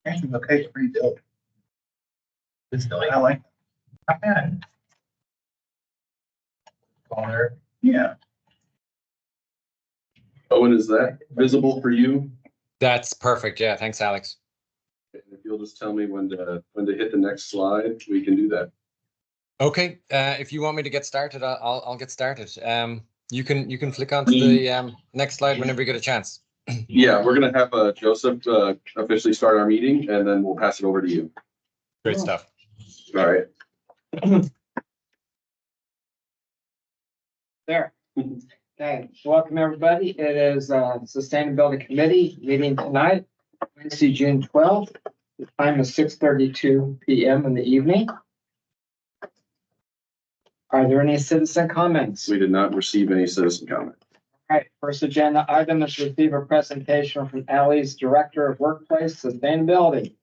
Actually, location's pretty dope. I like that. Yeah. Owen, is that visible for you? That's perfect. Yeah, thanks, Alex. If you'll just tell me when to hit the next slide, we can do that. Okay, if you want me to get started, I'll get started. You can flick onto the next slide whenever you get a chance. Yeah, we're gonna have Joseph officially start our meeting, and then we'll pass it over to you. Great stuff. All right. There. Okay, welcome everybody. It is Sustainability Committee meeting tonight, Wednesday, June 12th. The time is 6:32 p.m. in the evening. Are there any citizen comments? We did not receive any citizen comment. All right, first agenda item is receive a presentation from Allie's Director of Workplace Sustainability.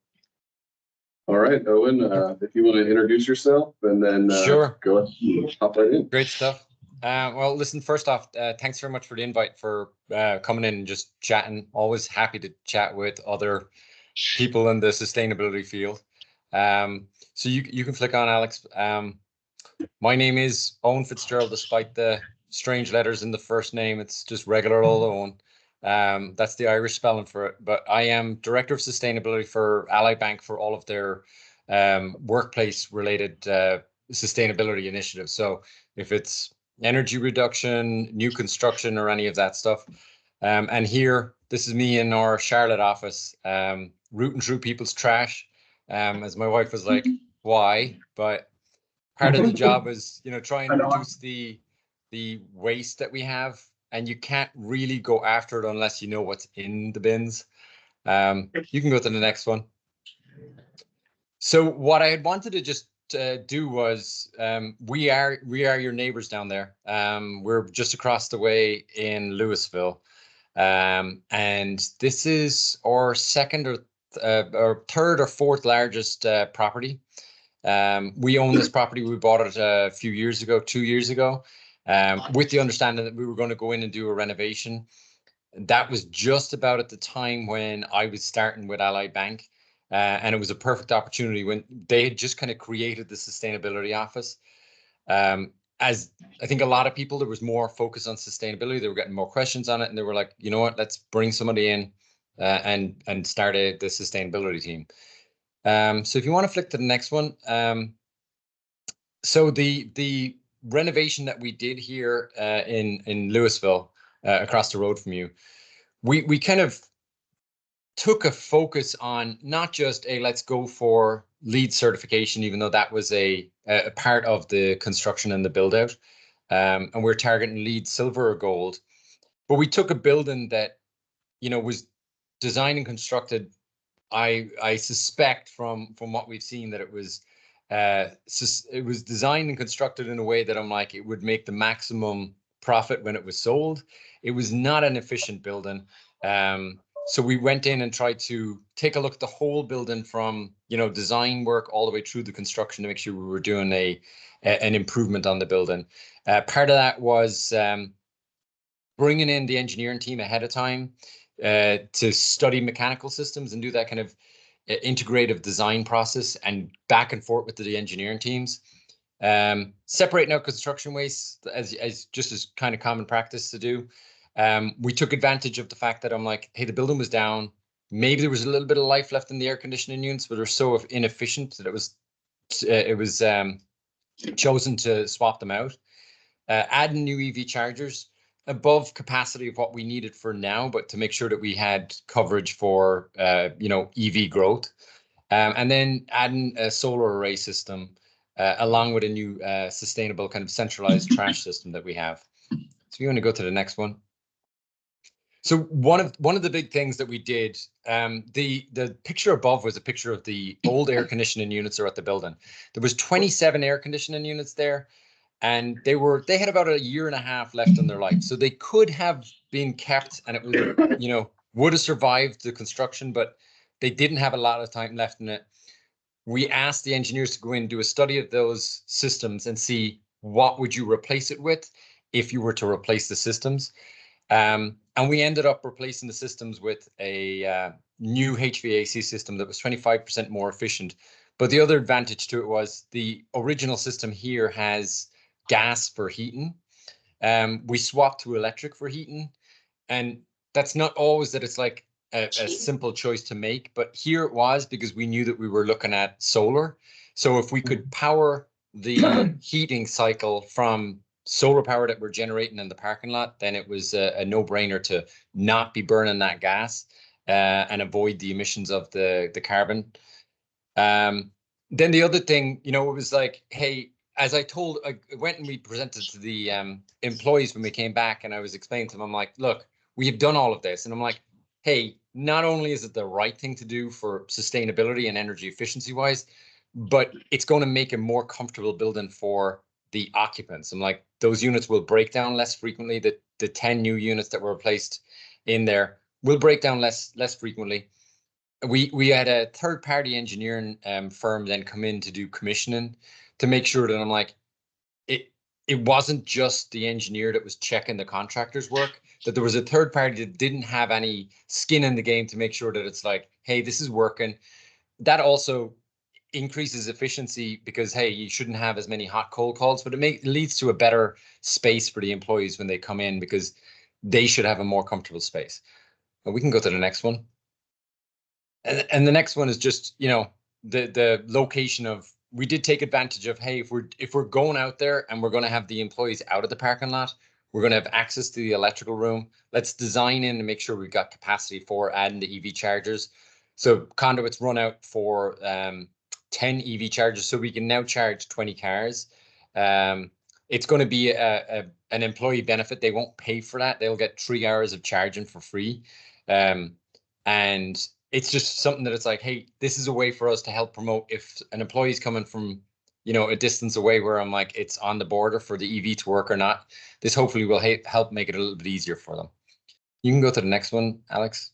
All right, Owen, if you want to introduce yourself and then Sure. Go ahead, hop right in. Great stuff. Well, listen, first off, thanks very much for the invite, for coming in and just chatting. Always happy to chat with other people in the sustainability field. So you can flick on, Alex. My name is Owen Fitzgerald, despite the strange letters in the first name. It's just regular old Owen. That's the Irish spelling for it. But I am Director of Sustainability for Ally Bank for all of their workplace-related sustainability initiatives. So if it's energy reduction, new construction, or any of that stuff. And here, this is me in our Charlotte office, rooting through people's trash. As my wife was like, why? But part of the job is, try and reduce the waste that we have. And you can't really go after it unless you know what's in the bins. You can go to the next one. So what I had wanted to just do was, we are your neighbors down there. We're just across the way in Louisville. And this is our second or third or fourth largest property. We own this property. We bought it a few years ago, 2 years ago, with the understanding that we were going to go in and do a renovation. That was just about at the time when I was starting with Ally Bank. And it was a perfect opportunity when they had just kind of created the sustainability office. As I think a lot of people, there was more focus on sustainability. They were getting more questions on it, and they were like, you know what, let's bring somebody in and start the sustainability team. So if you want to flick to the next one. So the renovation that we did here in Louisville, across the road from you, we kind of took a focus on not just a let's go for LEED certification, even though that was a part of the construction and the build out. And we're targeting LEED silver or gold. But we took a building that, was designed and constructed. I suspect from what we've seen that it was designed and constructed in a way that I'm like, it would make the maximum profit when it was sold. It was not an efficient building. So we went in and tried to take a look at the whole building from, design work all the way through the construction to make sure we were doing an improvement on the building. Part of that was bringing in the engineering team ahead of time to study mechanical systems and do that kind of integrative design process and back and forth with the engineering teams. Separating out construction waste as just as kind of common practice to do. We took advantage of the fact that I'm like, hey, the building was down. Maybe there was a little bit of life left in the air conditioning units, but they're so inefficient that it was chosen to swap them out. Adding new EV chargers above capacity of what we needed for now, but to make sure that we had coverage for EV growth. And then adding a solar array system along with a new sustainable kind of centralized trash system that we have. So you want to go to the next one. So one of the big things that we did, the picture above was a picture of the old air conditioning units are at the building. There was 27 air conditioning units there, and they had about a year and a half left in their life. So they could have been kept, and it would, would have survived the construction, but they didn't have a lot of time left in it. We asked the engineers to go in and do a study of those systems and see what would you replace it with. if you were to replace the systems. And we ended up replacing the systems with a new HVAC system that was 25% more efficient. But the other advantage to it was the original system here has gas for heating. We swapped to electric for heating, and that's not always that it's like a simple choice to make, but here it was because we knew that we were looking at solar. So if we could power the heating cycle from solar power that we're generating in the parking lot, then it was a no-brainer to not be burning that gas and avoid the emissions of the carbon. Then the other thing, you know, it was like, hey, as I went and we presented to the employees when we came back, and I was explaining to them, I'm like, look, we have done all of this. And I'm like, hey, not only is it the right thing to do for sustainability and energy efficiency wise, but it's going to make a more comfortable building for the occupants. I'm like, those units will break down less frequently. The 10 new units that were replaced in there will break down less frequently. We had a third-party engineering firm then come in to do commissioning to make sure that I'm like, it wasn't just the engineer that was checking the contractor's work, that there was a third party that didn't have any skin in the game to make sure that it's like, hey, this is working. That also increases efficiency because, hey, you shouldn't have as many hot cold calls, but it leads to a better space for the employees when they come in because they should have a more comfortable space. And we can go to the next one. And the next one is just, you know, the location of, we did take advantage of, hey, if we're going out there and we're going to have the employees out of the parking lot, we're going to have access to the electrical room. Let's design in and make sure we've got capacity for adding the EV chargers. So conduits run out for 10 EV chargers, so we can now charge 20 cars. It's going to be an employee benefit. They won't pay for that. They'll get 3 hours of charging for free. And it's just something that it's like, hey, this is a way for us to help promote if an employee is coming from, you know, a distance away where I'm like, it's on the border for the EV to work or not. This hopefully will help make it a little bit easier for them. You can go to the next one, Alex.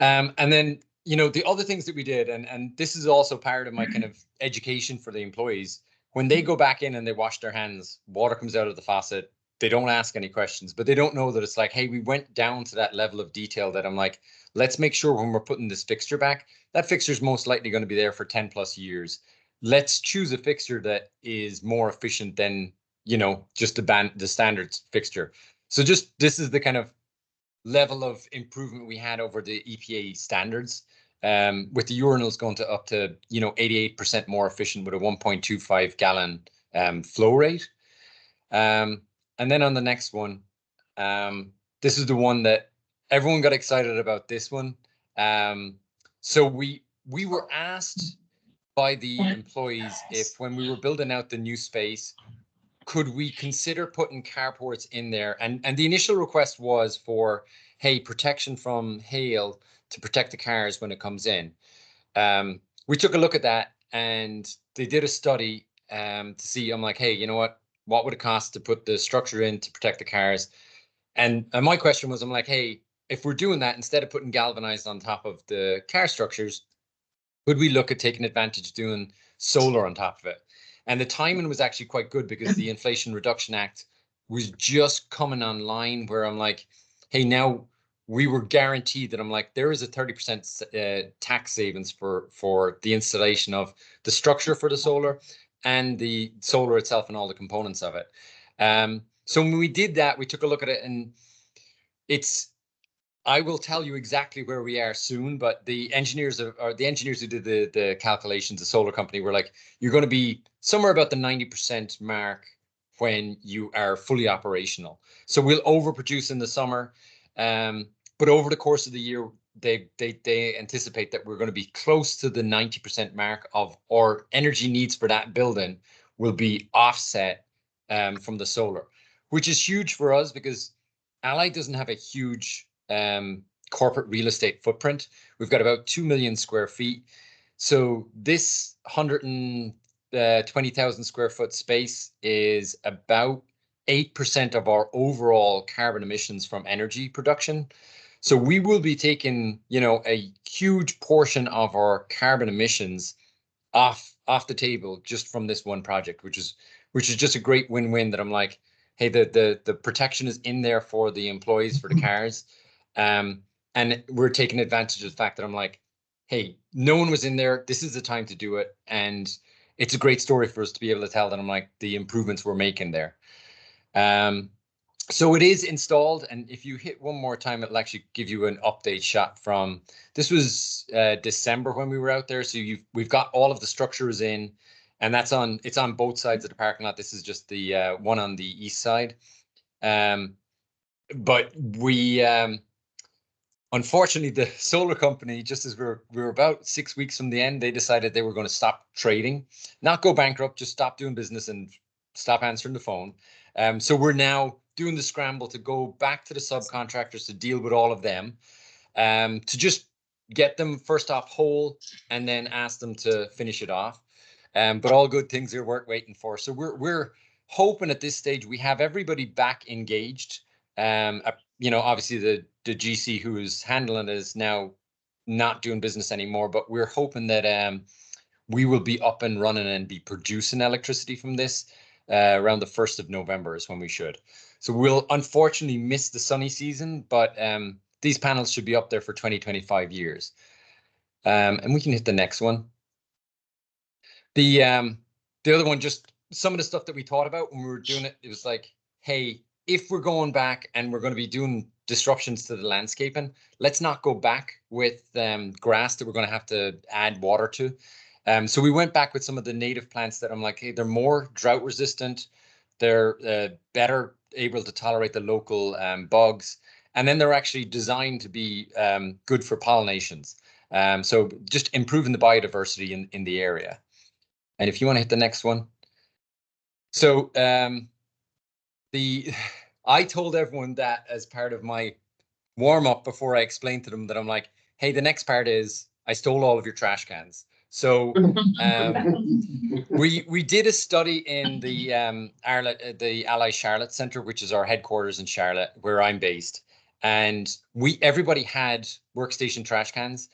And then, you know, the other things that we did, and this is also part of my kind of education for the employees, when they go back in and they wash their hands, water comes out of the faucet, they don't ask any questions, but they don't know that it's like, hey, we went down to that level of detail that I'm like, let's make sure when we're putting this fixture back, that fixture is most likely going to be there for 10 plus years. Let's choose a fixture that is more efficient than, you know, just the standard fixture. So just, this is the kind of level of improvement we had over the EPA standards, with the urinals going to up to, you know, 88% more efficient with a 1.25 gallon flow rate. And then on the next one, this is the one that everyone got excited about. This one. So we were asked by the employees if, when we were building out the new space, could we consider putting carports in there? And the initial request was for, hey, protection from hail to protect the cars when it comes in. We took a look at that, and they did a study to see. I'm like, hey, you know what would it cost to put the structure in to protect the cars? And my question was, I'm like, hey, if we're doing that, instead of putting galvanized on top of the car structures, could we look at taking advantage of doing solar on top of it? And the timing was actually quite good because the Inflation Reduction Act was just coming online, where I'm like, hey, now we were guaranteed that I'm like, there is a 30% tax savings for the installation of the structure for the solar and the solar itself and all the components of it. So when we did that, we took a look at it, and I will tell you exactly where we are soon, but the engineers who did the calculations, the solar company, were like, you're going to be somewhere about the 90% mark when you are fully operational. So we'll overproduce in the summer, but over the course of the year, they anticipate that we're going to be close to the 90% mark of our energy needs for that building will be offset from the solar, which is huge for us because Allied doesn't have a huge corporate real estate footprint. We've got about 2 million square feet. So this 120,000 square foot space is about 8% of our overall carbon emissions from energy production. So we will be taking, you know, a huge portion of our carbon emissions off the table just from this one project, which is which is just a great win-win that I'm like, hey, the protection is in there for the employees, for the cars. And we're taking advantage of the fact that I'm like, hey, no one was in there. This is the time to do it. And it's a great story for us to be able to tell that I'm like the improvements we're making there. So it is installed, and if you hit one more time, it'll actually give you an update shot from, this was December when we were out there. So we've got all of the structures in, and it's on both sides of the parking lot. This is just the one on the east side. But we, unfortunately, the solar company, just as we were about 6 weeks from the end, they decided they were going to stop trading, not go bankrupt, just stop doing business and stop answering the phone. So we're now doing the scramble to go back to the subcontractors to deal with all of them, to just get them first off whole and then ask them to finish it off. But all good things are worth waiting for. So we're hoping at this stage we have everybody back engaged. Obviously the GC who is handling it is now not doing business anymore, but we're hoping that we will be up and running and be producing electricity from this around the 1st of November is when we should. So we'll unfortunately miss the sunny season, but these panels should be up there for 20-25 years. And we can hit the next one. The other one, just some of the stuff that we thought about when we were doing it, it was like, hey, if we're going back and we're going to be doing disruptions to the landscaping, let's not go back with grass that we're going to have to add water to. So we went back with some of the native plants that I'm like, hey, they're more drought resistant. They're better able to tolerate the local bugs. And then they're actually designed to be good for pollinations. So just improving the biodiversity in the area. And if you want to hit the next one. So I told everyone that as part of my warm up before I explained to them that I'm like, hey, the next part is I stole all of your trash cans. So we did a study in the Ally Charlotte Center, which is our headquarters in Charlotte, where I'm based, and everybody had workstation trash cans,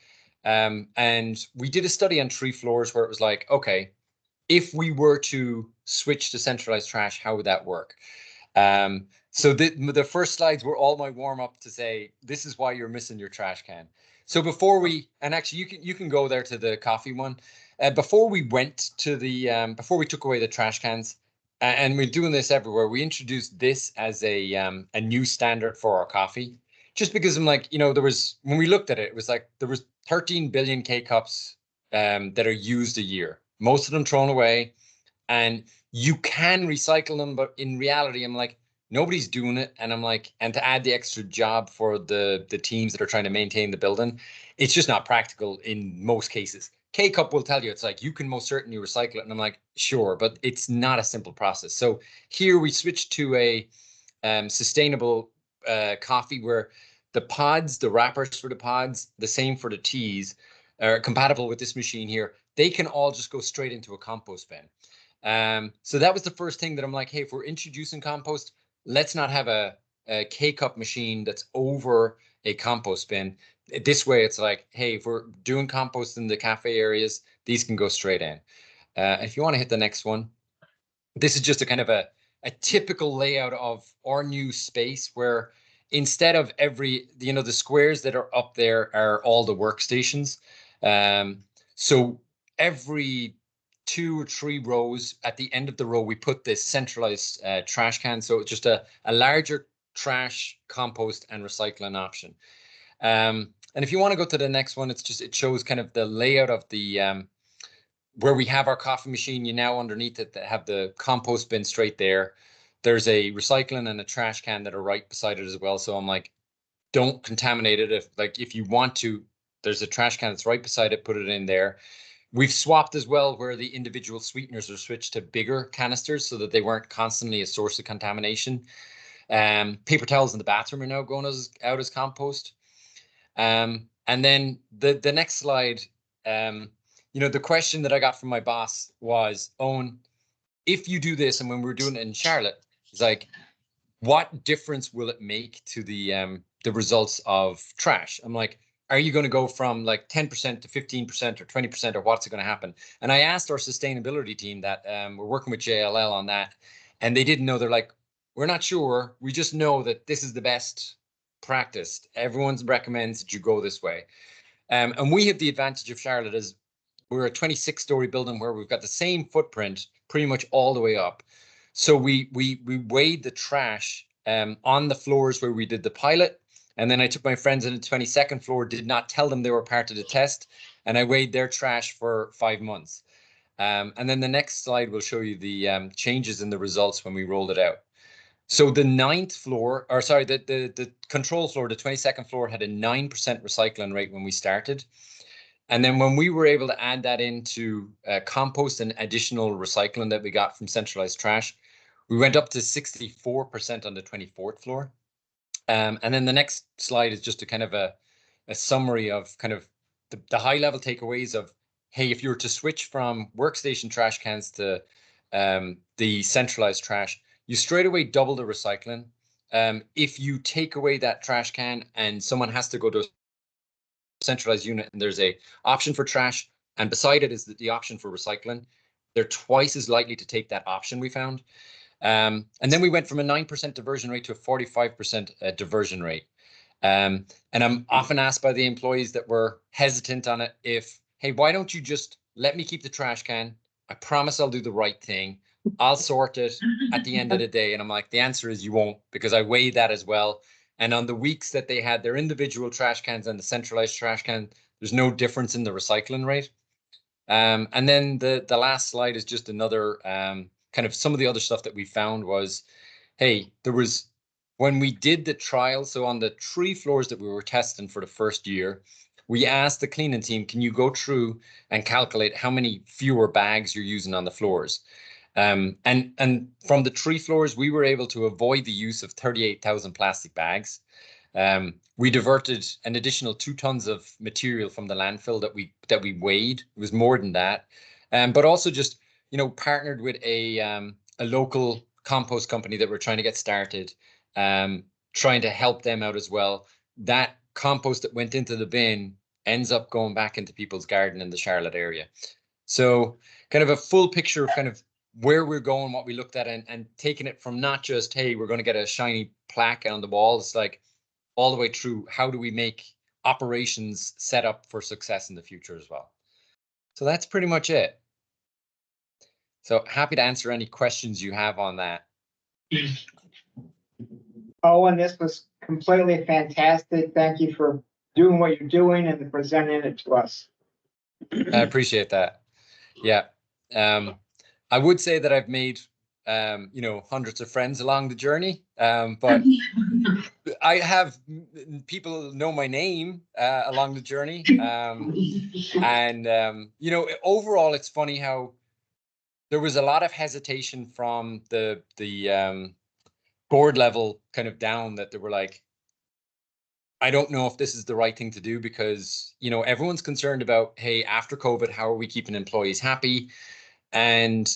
and we did a study on 3 floors where it was like, okay, if we were to switch to centralized trash, how would that work? So the first slides were all my warm up to say, this is why you're missing your trash can. So before and actually you can go there to the coffee one. Before we went to before we took away the trash cans, and we're doing this everywhere, we introduced this as a new standard for our coffee, just because I'm like, when we looked at it, it was like there was 13 billion K-cups that are used a year, most of them thrown away, and you can recycle them, but in reality, I'm like, nobody's doing it. And I'm like, and to add the extra job for the teams that are trying to maintain the building, it's just not practical in most cases. K-Cup will tell you, it's like, you can most certainly recycle it. And I'm like, sure, but it's not a simple process. So here we switched to a sustainable coffee where the pods, the wrappers for the pods, the same for the teas, are compatible with this machine here. They can all just go straight into a compost bin. So that was the first thing that I'm like, hey, if we're introducing compost, let's not have a K-Cup machine that's over a compost bin. This way, it's like, hey, if we're doing compost in the cafe areas, these can go straight in. If you want to hit the next one, this is just a kind of a typical layout of our new space where instead of the squares that are up there are all the workstations. So every 2 or 3 rows, at the end of the row, we put this centralized trash can. So it's just a larger trash, compost, and recycling option. And if you want to go to the next one, it shows kind of the layout of the where we have our coffee machine. You now underneath it that have the compost bin straight there. There's a recycling and a trash can that are right beside it as well. So I'm like, don't contaminate it. If you want to, there's a trash can that's right beside it, put it in there. We've swapped as well where the individual sweeteners are switched to bigger canisters so that they weren't constantly a source of contamination. Paper towels in the bathroom are now going out as compost. And then the next slide, the question that I got from my boss was, Owen, if you do this, and when we're doing it in Charlotte, it's like, what difference will it make to the results of trash? I'm like, are you going to go from like 10% to 15% or 20%, or what's it going to happen? And I asked our sustainability team that we're working with JLL on that, and they didn't know. They're like, we're not sure. We just know that this is the best practice. Everyone recommends that you go this way. And we have the advantage of Charlotte as we're a 26-story building where we've got the same footprint pretty much all the way up. So we weighed the trash on the floors where we did the pilot. And then I took my friends on the 22nd floor, did not tell them they were part of the test, and I weighed their trash for 5 months. And then the next slide will show you the changes in the results when we rolled it out. So the 9th floor, or sorry, the control floor, the 22nd floor had a 9% recycling rate when we started. And then when we were able to add that into compost and additional recycling that we got from centralized trash, we went up to 64% on the 24th floor. And then the next slide is just a kind of a summary of kind of the high level takeaways of, hey, if you were to switch from workstation trash cans to the centralized trash, you straight away double the recycling. If you take away that trash can and someone has to go to a centralized unit and there's a option for trash, and beside it is the option for recycling, they're twice as likely to take that option, we found. And then we went from a 9% diversion rate to a 45% diversion rate. And I'm often asked by the employees that were hesitant on it if, hey, why don't you just let me keep the trash can? I promise I'll do the right thing. I'll sort it at the end of the day. And I'm like, the answer is you won't, because I weighed that as well. And on the weeks that they had their individual trash cans and the centralized trash can, there's no difference in the recycling rate. And then the last slide is just another kind of some of the other stuff that we found was, hey, there was, when we did the trial, so on the 3 floors that we were testing for the first year, we asked the cleaning team, can you go through and calculate how many fewer bags you're using on the floors? And from the 3 floors, we were able to avoid the use of 38,000 plastic bags. We diverted an additional 2 tons of material from the landfill that we weighed. It was more than that, but also just, you know, partnered with a local compost company that we're trying to get started, trying to help them out as well. That compost that went into the bin ends up going back into people's garden in the Charlotte area. So kind of a full picture of kind of where we're going, what we looked at, and taking it from not just, hey, we're going to get a shiny plaque on the wall. It's like all the way through, how do we make operations set up for success in the future as well? So that's pretty much it. So happy to answer any questions you have on that. Owen, this was completely fantastic. Thank you for doing what you're doing and presenting it to us. I appreciate that. Yeah. I would say that I've made, you know, hundreds of friends along the journey, but I have people know my name along the journey. And, you know, overall, it's funny how there was a lot of hesitation from the board level kind of down, that they were like, I don't know if this is the right thing to do, because, you know, everyone's concerned about, hey, after COVID, how are we keeping employees happy? And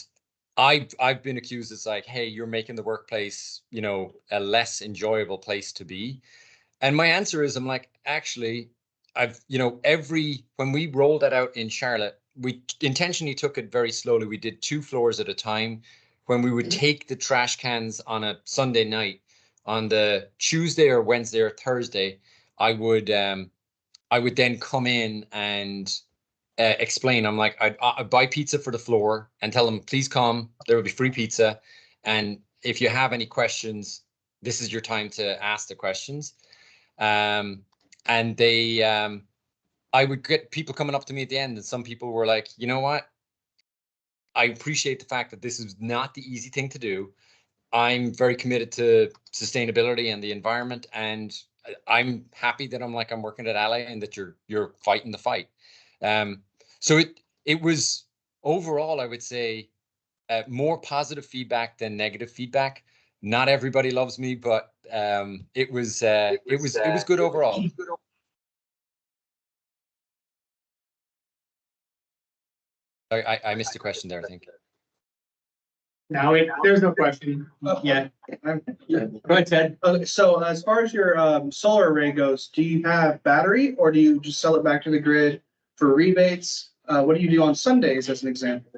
I've been accused, it's like, hey, you're making the workplace, you know, a less enjoyable place to be. And my answer is, I'm like, actually, you know, when we rolled that out in Charlotte, we intentionally took it very slowly. We did 2 floors at a time. When we would take the trash cans on a Sunday night, on the Tuesday or Wednesday or Thursday, I would then come in and explain. I'm like, I'd buy pizza for the floor and tell them, please come, there will be free pizza. And if you have any questions, this is your time to ask the questions. And I would get people coming up to me at the end, and some people were like, you know what? I appreciate the fact that this is not the easy thing to do. I'm very committed to sustainability and the environment, and I'm happy that I'm working at Ally and that you're fighting the fight. So it was overall, I would say, more positive feedback than negative feedback. Not everybody loves me, but it was good overall. I missed a question there, I think. No, there's no question yet. Go ahead, Ted. Okay, so as far as your solar array goes, do you have battery or do you just sell it back to the grid for rebates? What do you do on Sundays as an example?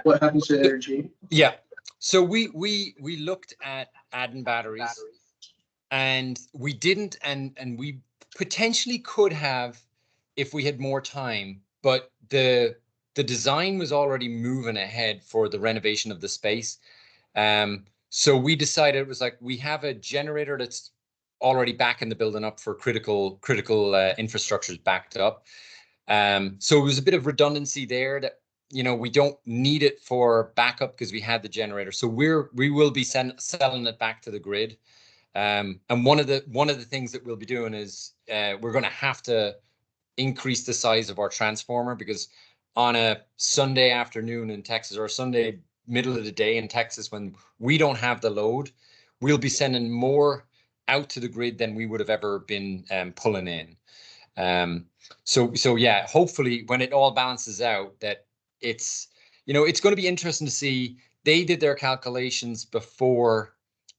What happens to energy? Yeah. So we looked at adding batteries, and we didn't, and we potentially could have if we had more time, but the design was already moving ahead for the renovation of the space. So we decided it was like, we have a generator that's already backing the building up for critical infrastructures backed up. So it was a bit of redundancy there that, you know, we don't need it for backup because we had the generator. So we will be selling it back to the grid. And one of the things that we'll be doing is we're going to have to increase the size of our transformer, because on a Sunday afternoon in Texas, or a Sunday middle of the day in Texas, when we don't have the load, we'll be sending more out to the grid than we would have ever been pulling in. So yeah, hopefully when it all balances out, that it's, you know, it's going to be interesting to see. They did their calculations before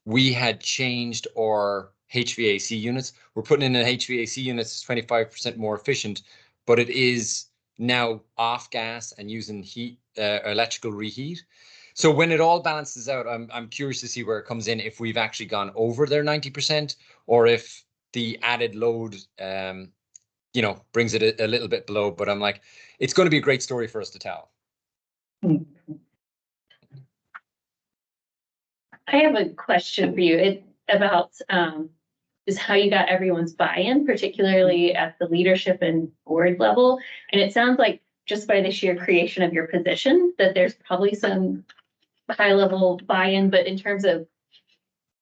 we had changed our HVAC units. We're putting in an HVAC unit that's 25% more efficient, but it is now off gas and using heat, electrical reheat. So when it all balances out, I'm curious to see where it comes in, if we've actually gone over their 90%, or if the added load, you know, brings it a little bit below. But I'm like, it's going to be a great story for us to tell. I have a question for you about is how you got everyone's buy-in, particularly at the leadership and board level. And it sounds like just by the sheer creation of your position that there's probably some high-level buy-in, but in terms of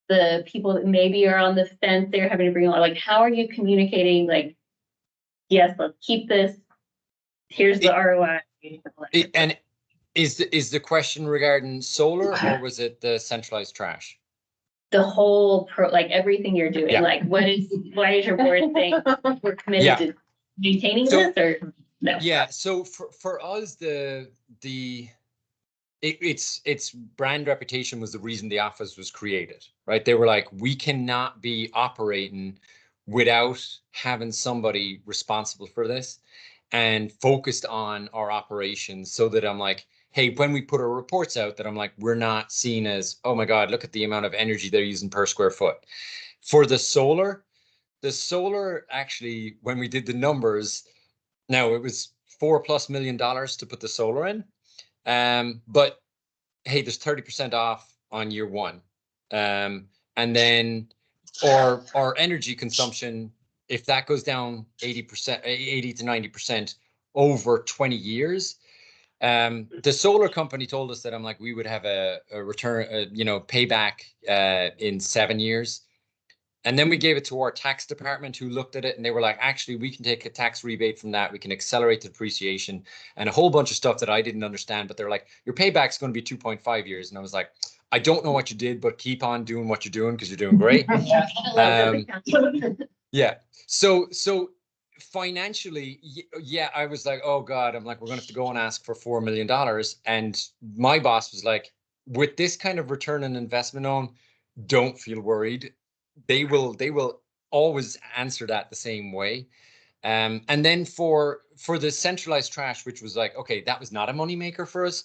the people that maybe are on the fence, they're having to bring a lot, like, how are you communicating, like, yes, let's keep this, here's the ROI. And is the question regarding solar, or was it the centralized trash? The whole like everything you're doing, Yeah. like why is your board think we're committed Yeah. to maintaining So- this, or no? Yeah, so for us, its brand reputation was the reason the office was created, right? They were like, we cannot be operating without having somebody responsible for this and focused on our operations, so that I'm like, hey, when we put our reports out, that I'm like, we're not seen as, oh my God, look at the amount of energy they're using per square foot. For the solar actually, when we did the numbers, now it was $4+ million to put the solar in. But hey, there's 30% off on year one. And then our energy consumption, if that goes down 80%, 80 to 90% over 20 years, the solar company told us that, I'm like, we would have a return, you know, payback in 7 years. And then we gave it to our tax department, who looked at it, and they were like, actually, we can take a tax rebate from that. We can accelerate the depreciation and a whole bunch of stuff that I didn't understand. But they're like, your payback's going to be 2.5 years. And I was like, I don't know what you did, but keep on doing what you're doing, because you're doing great. Yeah. So financially, yeah, I was like, oh God, I'm like, we're going to have to go and ask for $4 million. And my boss was like, with this kind of return on investment on, don't feel worried. They will always answer that the same way. And then for the centralized trash, which was like, okay, that was not a moneymaker for us.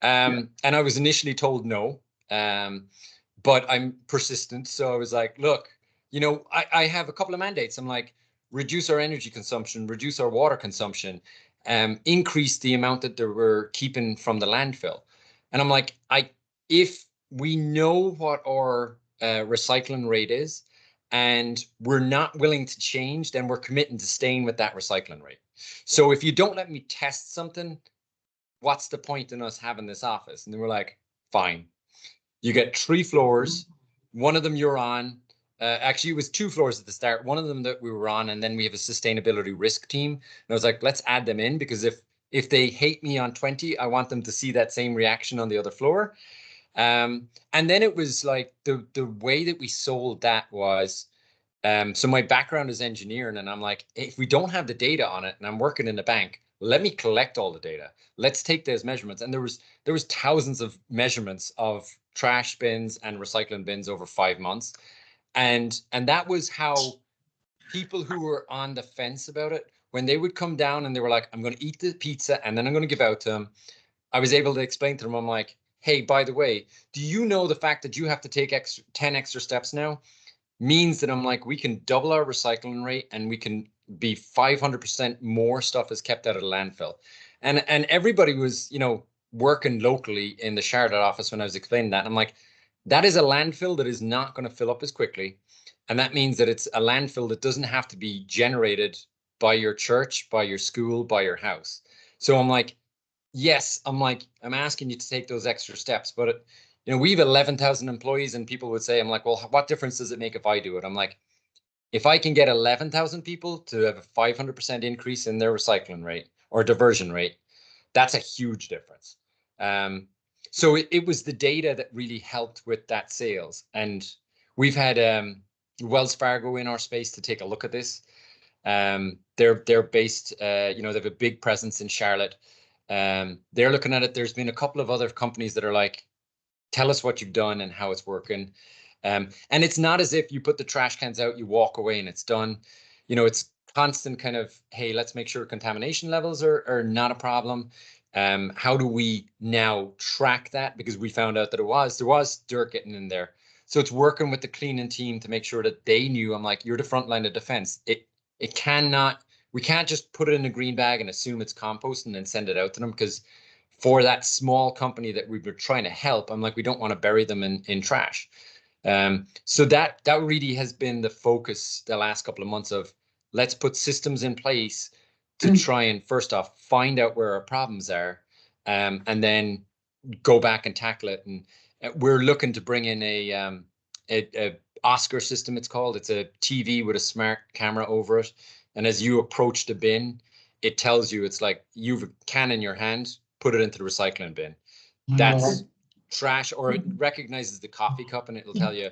And I was initially told no, but I'm persistent. So I was like, look, you know, I have a couple of mandates. I'm like, reduce our energy consumption, reduce our water consumption, increase the amount that we're keeping from the landfill. And I'm like, if we know what our recycling rate is, and we're not willing to change, then we're committing to staying with that recycling rate. So if you don't let me test something, what's the point in us having this office? And then we're like, fine. You get 3 floors. One of them you're on. Actually, it was 2 floors at the start. One of them that we were on, and then we have a sustainability risk team. And I was like, let's add them in, because if they hate me on 20, I want them to see that same reaction on the other floor. And then it was like the way that we sold that was, so my background is engineering, and I'm like, if we don't have the data on it, and I'm working in the bank, let me collect all the data. Let's take those measurements. And there was thousands of measurements of trash bins and recycling bins over 5 months. And that was how people who were on the fence about it, when they would come down and they were like, I'm going to eat the pizza and then I'm going to give out to them, I was able to explain to them, I'm like, hey, by the way, do you know the fact that you have to take 10 extra steps now means that I'm like, we can double our recycling rate and we can be 500% more stuff is kept out of the landfill. And everybody was, working locally in the Charlotte office when I was explaining that. And I'm like, that is a landfill that is not going to fill up as quickly. And that means that it's a landfill that doesn't have to be generated by your church, by your school, by your house. So I'm like, yes, I'm asking you to take those extra steps, but we have 11,000 employees and people would say, I'm like, well, what difference does it make if I do it? I'm like, if I can get 11,000 people to have a 500% increase in their recycling rate or diversion rate, that's a huge difference. So it was the data that really helped with that sales. And we've had Wells Fargo in our space to take a look at this. They're based, they have a big presence in Charlotte. They're looking at it. There's been a couple of other companies that are like, tell us what you've done and how it's working. And it's not as if you put the trash cans out, you walk away and it's done. It's constant kind of, hey, let's make sure contamination levels are not a problem. How do we now track that? Because we found out that there was dirt getting in there. So it's working with the cleaning team to make sure that they knew, I'm like, you're the front line of defense. We can't just put it in a green bag and assume it's compost and then send it out to them, because for that small company that we were trying to help, I'm like, we don't want to bury them in trash. So that really has been the focus the last couple of months of, let's put systems in place to try and first off, find out where our problems are, and then go back and tackle it. And we're looking to bring in a Oscar system, it's called. It's a TV with a smart camera over it. And as you approach the bin, it tells you, it's like you've a can in your hand, put it into the recycling bin. That's trash, or it recognizes the coffee cup and it'll tell you,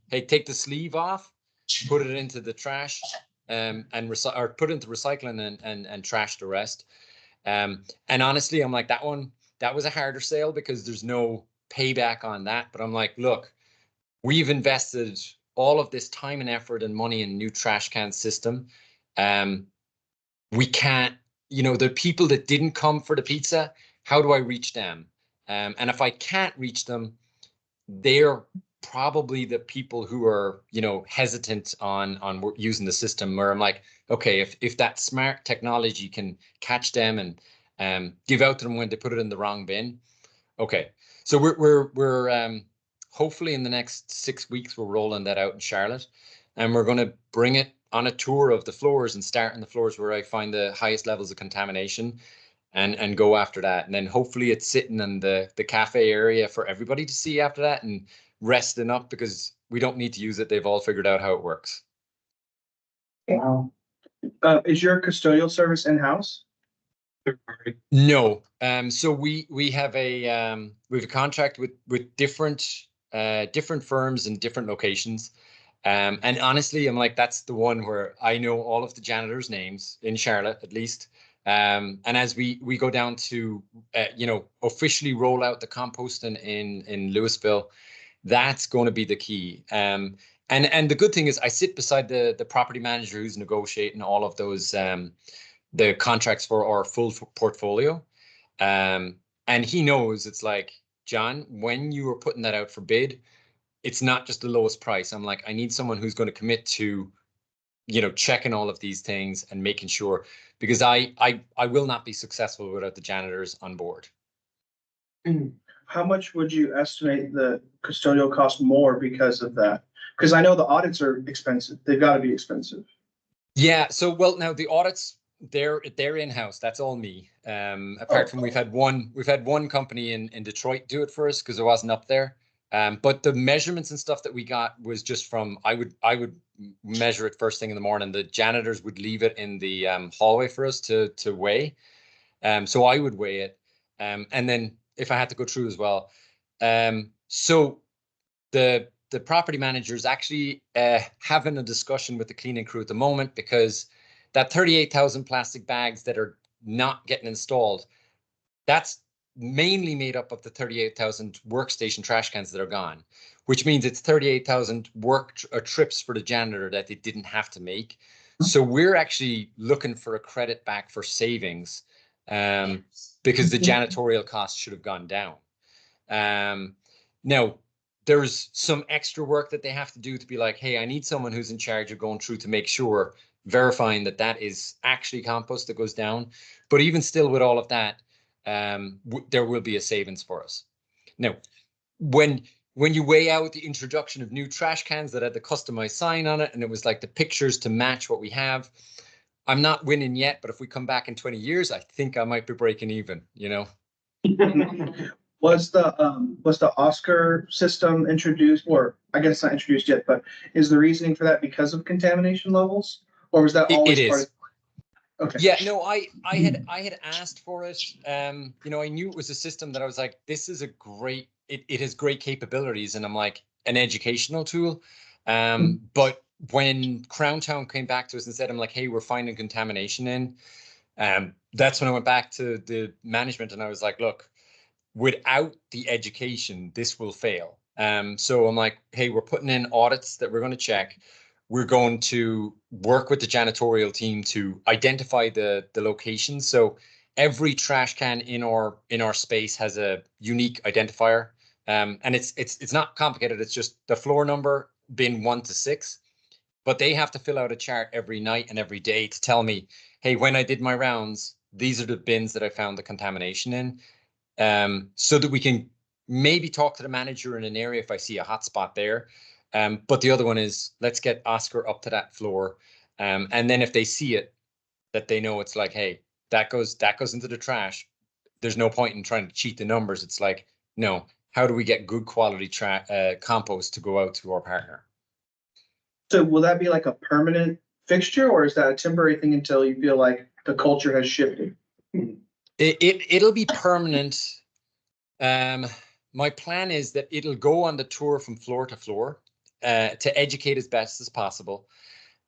hey, take the sleeve off, put it into the trash, or put it into recycling and trash the rest. And honestly, I'm like, that was a harder sale because there's no payback on that. But I'm like, look, we've invested all of this time and effort and money in new trash can system. We can't, the people that didn't come for the pizza, how do I reach them? And if I can't reach them, they're probably the people who are, hesitant on using the system, where I'm like, okay, if that smart technology can catch them and give out to them when they put it in the wrong bin. Okay. So we're hopefully in the next 6 weeks, we're rolling that out in Charlotte, and we're going to bring it on a tour of the floors and start on the floors where I find the highest levels of contamination, and go after that. And then hopefully it's sitting in the cafe area for everybody to see after that and resting up, because we don't need to use it. They've all figured out how it works. Wow. Is your custodial service in-house? No. So we have a contract with different firms in different locations. And honestly, I'm like, that's the one where I know all of the janitors' names in Charlotte, at least. And as we go down to, officially roll out the composting in Louisville, that's going to be the key. And the good thing is I sit beside the property manager who's negotiating all of those, the contracts for our full portfolio. And he knows, it's like, John, when you are putting that out for bid, it's not just the lowest price. I'm like, I need someone who's going to commit to, checking all of these things and making sure, because I will not be successful without the janitors on board. How much would you estimate the custodial cost more because of that? Because I know the audits are expensive. They've got to be expensive. Yeah. So, well, now the audits, they're in-house. That's all me. Apart from we've had one company in Detroit do it for us because it wasn't up there. But the measurements and stuff that we got was just from, I would measure it first thing in the morning. The janitors would leave it in the hallway for us to weigh. So I would weigh it. And then if I had to go through as well. So the property manager is actually having a discussion with the cleaning crew at the moment, because that 38,000 plastic bags that are not getting installed, that's mainly made up of the 38,000 workstation trash cans that are gone, which means it's 38,000 trips for the janitor that they didn't have to make. So we're actually looking for a credit back for savings because the janitorial costs should have gone down. Now, there's some extra work that they have to do to be like, hey, I need someone who's in charge of going through to make sure, verifying that that is actually compost that goes down. But even still with all of that, there will be a savings for us. Now, when you weigh out the introduction of new trash cans that had the customized sign on it, and it was like the pictures to match what we have, I'm not winning yet, but if we come back in 20 years, I think I might be breaking even, you know? Was the Oscar system introduced, or I guess not introduced yet, but is the reasoning for that because of contamination levels? Or was that always It part is. of? Okay. Yeah, no, I had asked for it. You know, I knew it was a system that I was like, this is a great, it has great capabilities, and I'm like, an educational tool. But when Crown Town came back to us and said, I'm like, hey, we're finding contamination in, that's when I went back to the management and I was like, look, without the education, this will fail. So I'm like, hey, we're putting in audits that we're going to check. We're going to work with the janitorial team to identify the locations. So every trash can in our space has a unique identifier. And it's not complicated. It's just the floor number, bin 1 to 6. But they have to fill out a chart every night and every day to tell me, hey, when I did my rounds, these are the bins that I found the contamination in. So that we can maybe talk to the manager in an area if I see a hot spot there. But the other one is, let's get Oscar up to that floor. And then if they see it, that they know it's like, hey, that goes into the trash. There's no point in trying to cheat the numbers. It's like, no, how do we get good quality compost to go out to our partner? So will that be like a permanent fixture, or is that a temporary thing until you feel like the culture has shifted? It'll be permanent. My plan is that it'll go on the tour from floor to floor to educate as best as possible.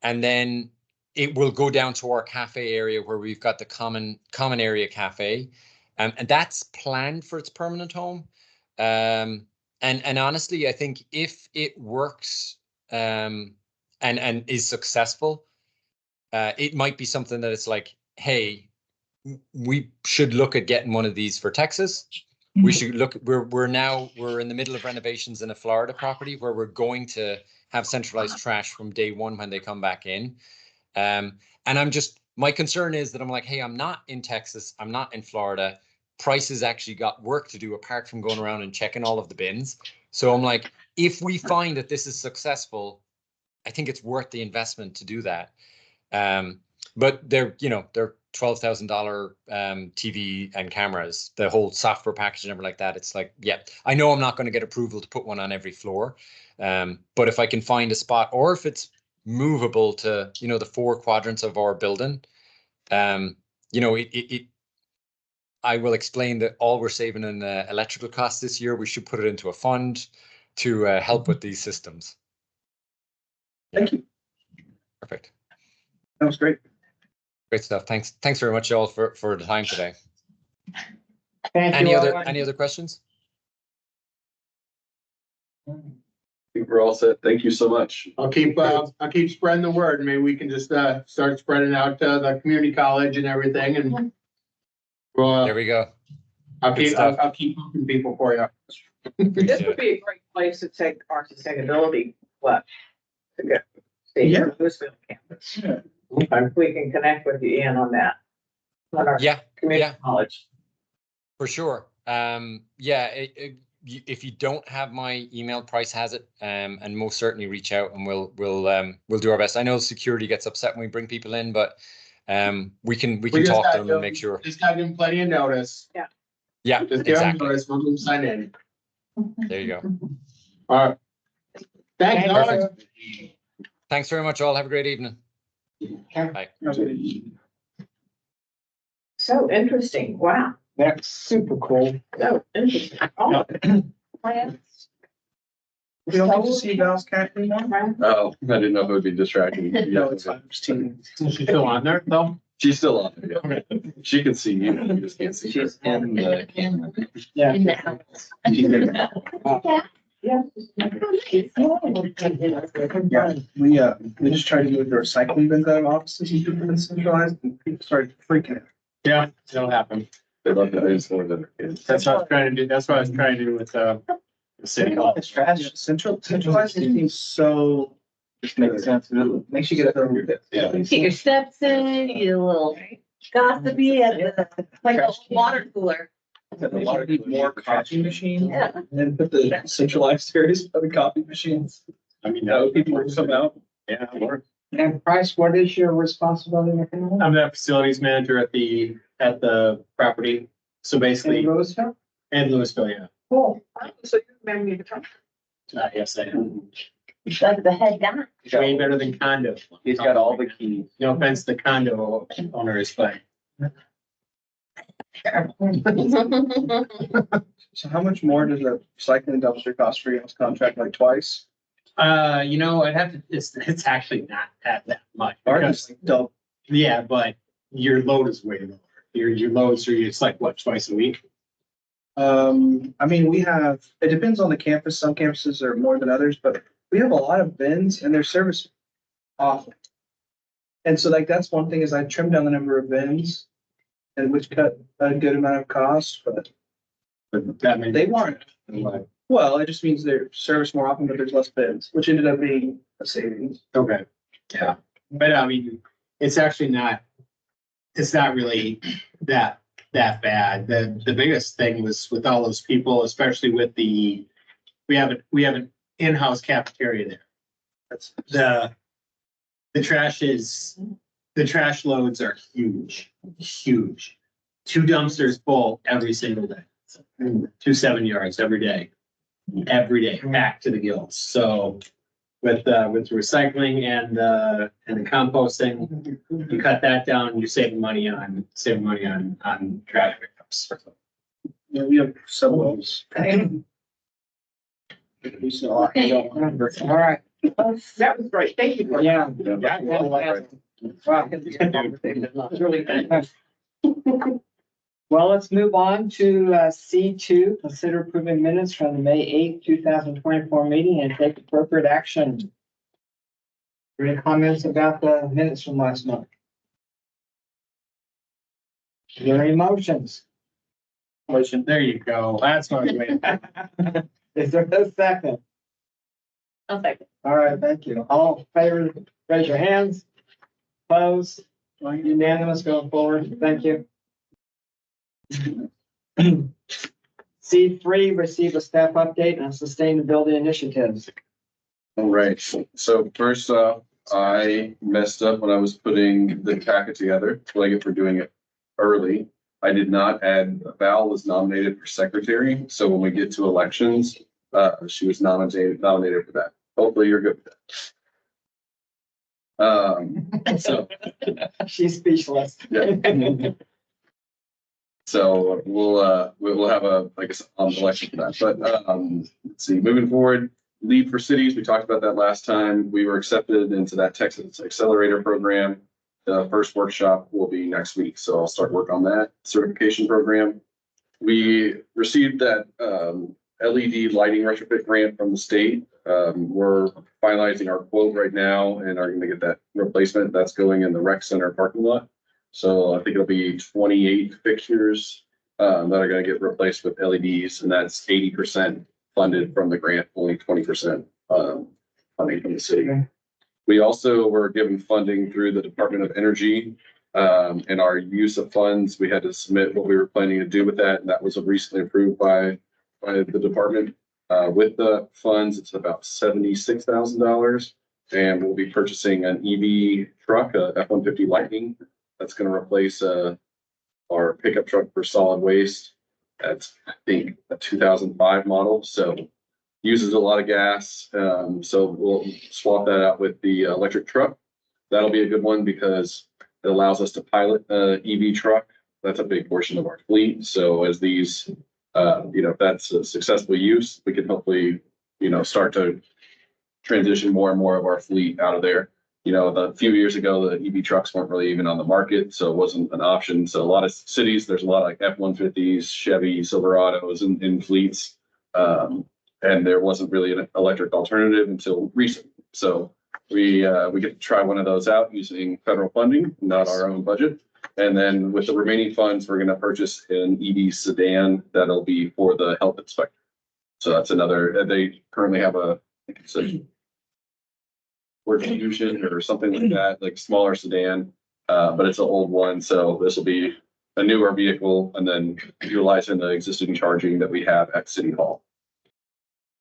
And then it will go down to our cafe area where we've got the common area cafe. And that's planned for its permanent home. And honestly, I think if it works and is successful, it might be something that it's like, hey, we should look at getting one of these for Texas. We should look, we're in the middle of renovations in a Florida property where we're going to have centralized trash from day one when they come back in. And my concern is that I'm like, hey, I'm not in Texas. I'm not in Florida. Price has actually got work to do apart from going around and checking all of the bins. So I'm like, if we find that this is successful, I think it's worth the investment to do that. But they're $12,000 TV and cameras, the whole software package and everything like that. It's like, yeah, I know I'm not going to get approval to put one on every floor. But if I can find a spot, or if it's movable to, the 4 quadrants of our building, I will explain that all we're saving in electrical costs this year, we should put it into a fund to help with these systems. Thank you. Perfect. That was great. Great stuff. Thanks very much, y'all, for the time today. Thank Any you. other questions? I think we're all set. Thank you so much. I'll keep spreading the word. Maybe we can just start spreading out to the community college and everything, and There we go. I'll Good keep stuff. I'll keep moving people for you. This would be a great place to take our sustainability class. To get Yeah. to Louisville campus. Yeah. We can connect with you, Ian, on that. On our Yeah, community college. for sure. If you don't have my email, Price has it, and most certainly reach out and we'll do our best. I know security gets upset when we bring people in, but we can talk to them and make sure. Just gotta give them plenty of notice. Yeah, Just give them exactly. notice. We'll do them sign in. There you go. All right. Thanks. Perfect. Alex. Thanks very much, all. Have a great evening. Bye. So interesting. Wow. That's super cool. So interesting. Oh, plants. We don't get to see Val's cat anymore? Oh, I didn't know if it would be distracting. No, it's fine. I'm just teasing. Is she still on there though? She's still on there. Yeah. She can see you. You just can't see her. She's in the camera. In the house. Yeah, we just tried to move the recycling bins out of offices and keep them centralized, and people started freaking out. Yeah, it'll happen. They love the ice more than their kids. That's what I was trying to do. That's what I was trying to do with, the city hall. It's trash, centralized seems so. Just makes sense. It makes you get a little bit. Yeah. Get your steps in, you get a little gossipy at the, like a water cooler. More coffee machines Yeah. and put the centralized areas for the coffee machines. I mean, That way people would come out. Yeah, it works. And Price, what is your responsibility in the family? I'm the facilities manager at the property. So In basically, Louisville? and Louisville, yeah. Cool. So you remember me to talk. Yes, I am. It's like the head guy. Way better than condo. He's got all the keys. No offense to condo owners, but So how much more does a recycling dumpster cost for y'all's contract, like twice? I'd have to, it's actually not that much. Ours Because, is like double. yeah, but your load is way lower. Your loads are, it's like what, twice a week? I mean, we have, it depends on the campus. Some campuses are more than others, but we have a lot of bins and their service awful. And so like, that's one thing is I trimmed down the number of bins and which cut a good amount of cost, but That many. they weren't. Well, it just means they're serviced more often, but there's less bins, which ended up being a savings. Okay, yeah, but I mean, it's actually not, it's not really that bad. The biggest thing was with all those people, especially with we have an in-house cafeteria there. That's The trash loads are huge. 2 dumpsters full every single day. 2 7 yards every day, back to the gills. So with recycling and the composting, you cut that down, you're saving money on trash pickups. Yeah, we have some of those. We sell a lot. All right, That was great. Thank you. for- yeah. Wow. Really good. Well, let's move on to C2, consider approving minutes from the May 8th, 2024 meeting and take appropriate action. Any comments about the minutes from last month? Are there any motions? Motion, there you go. That's what I was waiting. Is there a second? I'll second. All right, thank you. All in favor, raise your hands. Opposed? Unanimous going forward. Thank you. C3, receive a staff update on sustainability initiatives. All right, so first off, I messed up when I was putting the packet together, like if we're doing it early. I did not add, Val was nominated for secretary, so when we get to elections, she was nominated for that. Hopefully you're good with that. So, She's speechless. yeah. So we'll have like an election for that, but let's see, moving forward, lead for cities, we talked about that last time. We were accepted into that Texas Accelerator Program. The first workshop will be next week, so I'll start work on that certification program. We received that LED lighting retrofit grant from the state. We're finalizing our quote right now and are going to get that replacement. That's going in the rec center parking lot. So I think it'll be 28 fixtures that are going to get replaced with LEDs, and that's 80% funded from the grant, only 20% funding from the city. We also were given funding through the Department of Energy, and our use of funds. We had to submit what we were planning to do with that, and that was recently approved by the department. With the funds, it's about $76,000, and we'll be purchasing an EV truck, a F-150 Lightning. That's going to replace our pickup truck for solid waste. That's, I think, a 2005 model, so uses a lot of gas. So we'll swap that out with the electric truck. That'll be a good one because it allows us to pilot an EV truck. That's a big portion of our fleet. So as these, if that's a successful use, we can hopefully, start to transition more and more of our fleet out of there. You know, a few years ago, the EV trucks weren't really even on the market, so it wasn't an option. So a lot of cities, there's a lot of like F-150s, Chevy Silverados in fleets. And there wasn't really an electric alternative until recently. So we get to try one of those out using federal funding, not our own budget. And then with the remaining funds, we're gonna purchase an EV sedan that'll be for the health inspector. So that's another, they currently have a, I think it's a Ford Fusion or something like that, like smaller sedan, but it's an old one, so this will be a newer vehicle and then utilizing the existing charging that we have at City Hall.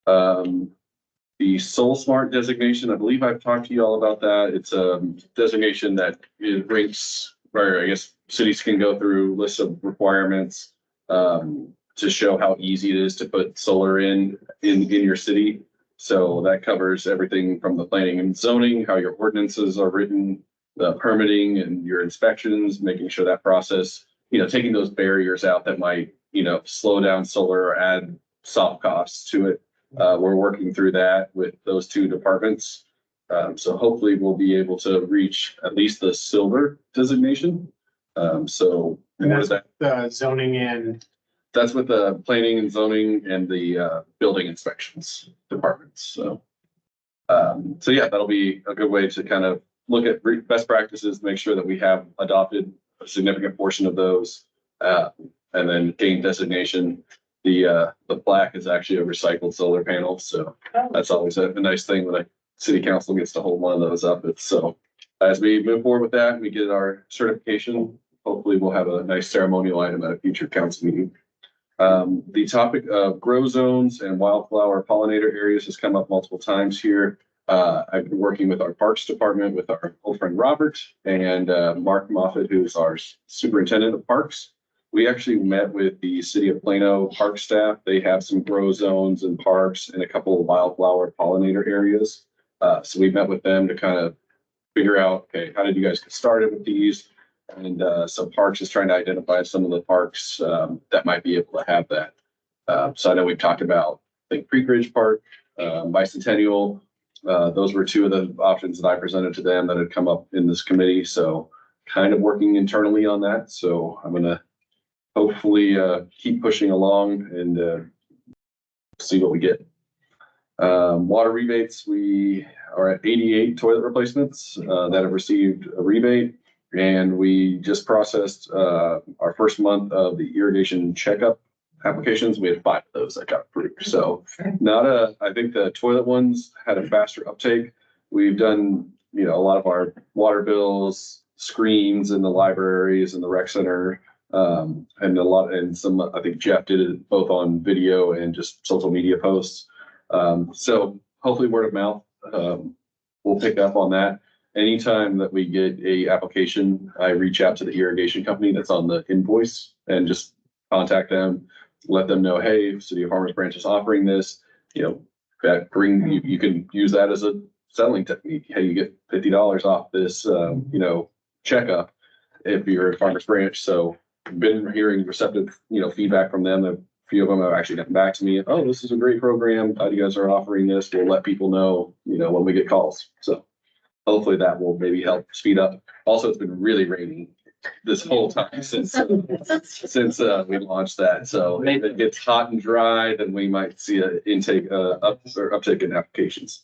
The Soul Smart designation, I believe I've talked to you all about that. It's a designation that it ranks, or I guess cities can go through lists of requirements to show how easy it is to put solar in your city. So that covers everything from the planning and zoning, how your ordinances are written, the permitting and your inspections, making sure that process, taking those barriers out that might, slow down solar or add soft costs to it. We're working through that with those two departments. So hopefully we'll be able to reach at least the silver designation. So And what is that? The zoning and That's with the planning and zoning and the building inspections departments. So yeah, that'll be a good way to kind of look at best practices, make sure that we have adopted a significant portion of those, and then gain designation. The plaque is actually a recycled solar panel, so that's always a nice thing when a city council gets to hold one of those up. It's so as we move forward with that, we get our certification. Hopefully, we'll have a nice ceremonial item at a future council meeting. The topic of grow zones and wildflower pollinator areas has come up multiple times here. I've been working with our parks department with our old friend Robert and Mark Moffett, who's our superintendent of parks. We actually met with the city of Plano park staff. They have some grow zones and parks and a couple of wildflower pollinator areas. So we met with them to kind of figure out, okay, how did you guys get started with these? And so Parks is trying to identify some of the parks that might be able to have that. So I know we've talked about, I think, Creek Ridge Park, Bicentennial. Those were two of the options that I presented to them that had come up in this committee. So kind of working internally on that. So I'm gonna hopefully keep pushing along and see what we get. Water rebates, we are at 88 toilet replacements that have received a rebate. And we just processed our first month of the irrigation checkup applications. We had 5 of those that got approved. So I think the toilet ones had a faster uptake. We've done, a lot of our water bills, screens in the libraries and the rec center. And some, I think Jeff did it both on video and just social media posts. So hopefully word of mouth will pick up on that. Anytime that we get a application, I reach out to the irrigation company that's on the invoice and just contact them, let them know, hey, City of Farmers Branch is offering this, you can use that as a selling technique. Hey, you get $50 off this, checkup if you're at Farmers Branch. So I've been hearing receptive, feedback from them. A few of them have actually gotten back to me. Oh, this is a great program. You guys are offering this. We'll let people know, when we get calls. So hopefully that will maybe help speed up. Also, it's been really raining this whole time since we launched that. So if it gets hot and dry, then we might see an intake uptick in applications.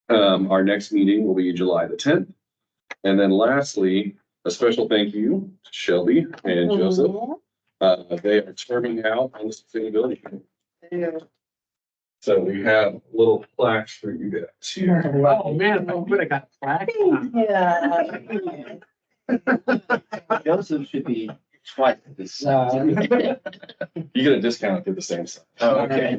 Our next meeting will be July the 10th. And then lastly, a special thank you to Shelby and Joseph. They are terming out on the sustainability committee. So we have little plaques for you guys. oh man, I would have got flagged. Joseph should be twice this. You get a discount if you're the same size. Oh, okay.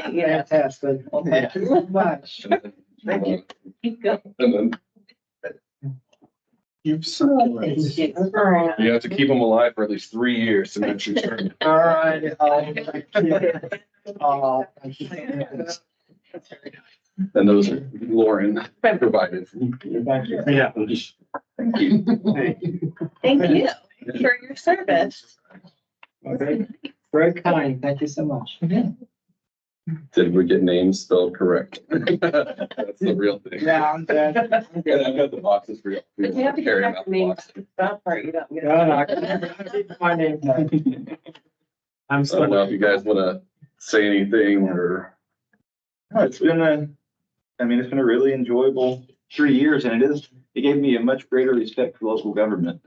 Fantastic. Well, thank you very much. Thank you. Keep going. And then You've circulated. you have to keep them alive for at least 3 years to make your turn. All right. Thank you. And those are Lauren provided. Thank you. Yeah. Thank you. Thank you for your service. Very kind. Thank you so much. Did we get names spelled correct? That's the real thing. Yeah, I'm dead. I'm And good. I've got the boxes for you. If you have to Carry get them back out to the me, box. that part you don't get. No, no, I can keep my name tag. I'm I still. don't know if you guys wanna say anything or. No, it's been it's been a really enjoyable 3 years, and it gave me a much greater respect for local government.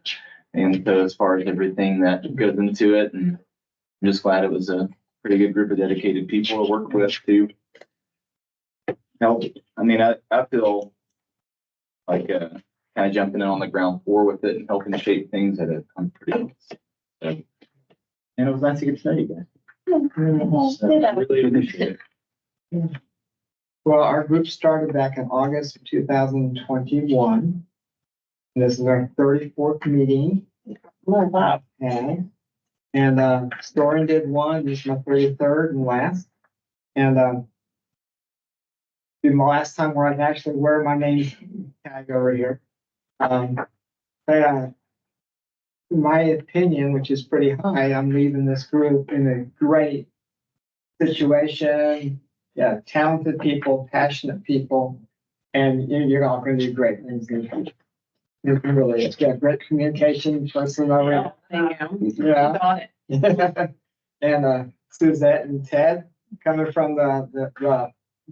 And as far as everything that goes into it, and I'm just glad it was a pretty good group of dedicated people to work with to help. I feel like, kind of jumping in on the ground floor with it and helping shape things at a, I'm pretty. And it was nice to get to know you guys. So, really appreciate it. Well, our group started back in August of 2021. This is our 34th meeting. Wow. Okay. And Storin did one, this is my 33rd and last. And be my last time where I'd actually wear my name tag over here. But in my opinion, which is pretty high, I'm leaving this group in a great situation. Yeah, talented people, passionate people, and you're all going to do great things in the future. It really is. Got great communication person over I am. Yeah. On it. And Suzette and Ted coming from the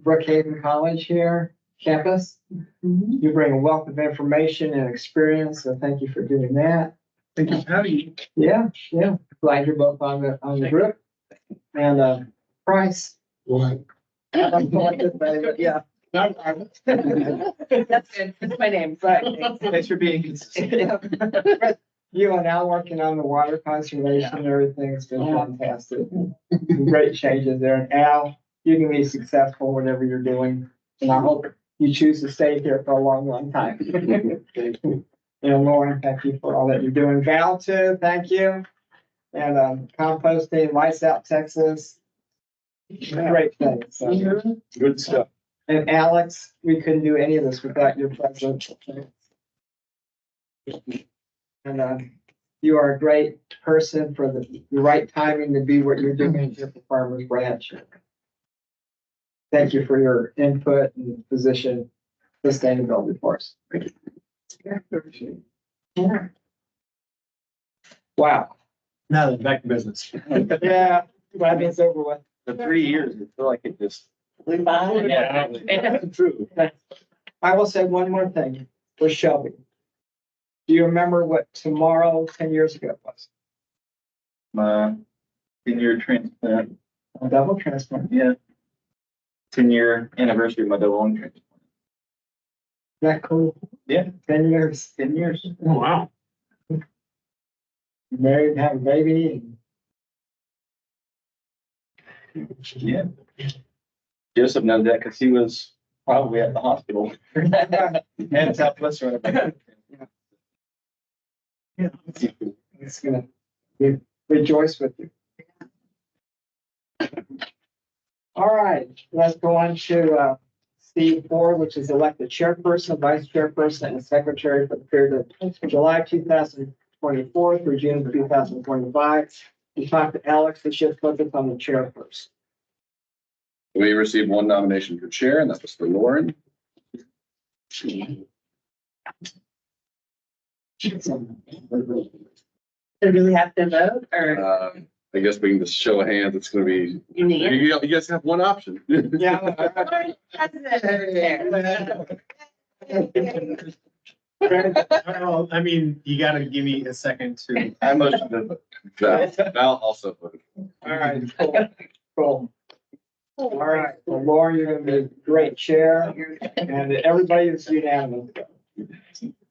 Brookhaven College here campus. You bring a wealth of information and experience, so thank you for doing that. Thank you for having me. Yeah, glad you're both on the group. And Price. What? Yeah. That's good. That's my name. Right. Thanks for being consistent. You and Al working on the water conservation and everything, it's been fantastic. Great changes there. And Al, you can be successful whatever you're doing. And I hope you choose to stay here for a long, long time. Lauren, thank you for all that you're doing. Val too, thank you. And composting, Lights Out Texas. Great thing. So. Good stuff. And Alex, we couldn't do any of this without your presence. And you are a great person for the right timing to be what you're doing here for Farmers Branch. Thank you for your input and position sustainability for us. Wow. Now then, back to business. Yeah, glad it's over with. The 3 years, I feel like it just. Flew by. Yeah. True. I will say one more thing for Shelby. Do you remember what tomorrow 10 years ago was? My 10-year transplant, A double transplant. yeah. 10-year anniversary of my double lung transplant. That cool? Yeah. 10 years. 10 years. Oh, wow. Married, have a baby. Yeah. Joseph knows that because he was probably at the hospital. And Southwest right there. Yeah. It's gonna rejoice with you. All right, let's go on to C4, which is elected chairperson, vice chairperson, and secretary for the period of July 2024 through June 2025. We talked to Alex, we should focus on the chairperson. We received one nomination for chair, and that was for Lauren. So do we have to vote or I guess we can just show of hands. It's gonna be, you need? you guys have one option. Yeah. Well, I mean, you gotta give me a second to. I motion to. Val also voted. All right, cool. All right, well, Laura, you're gonna be a great chair, and everybody is unanimous.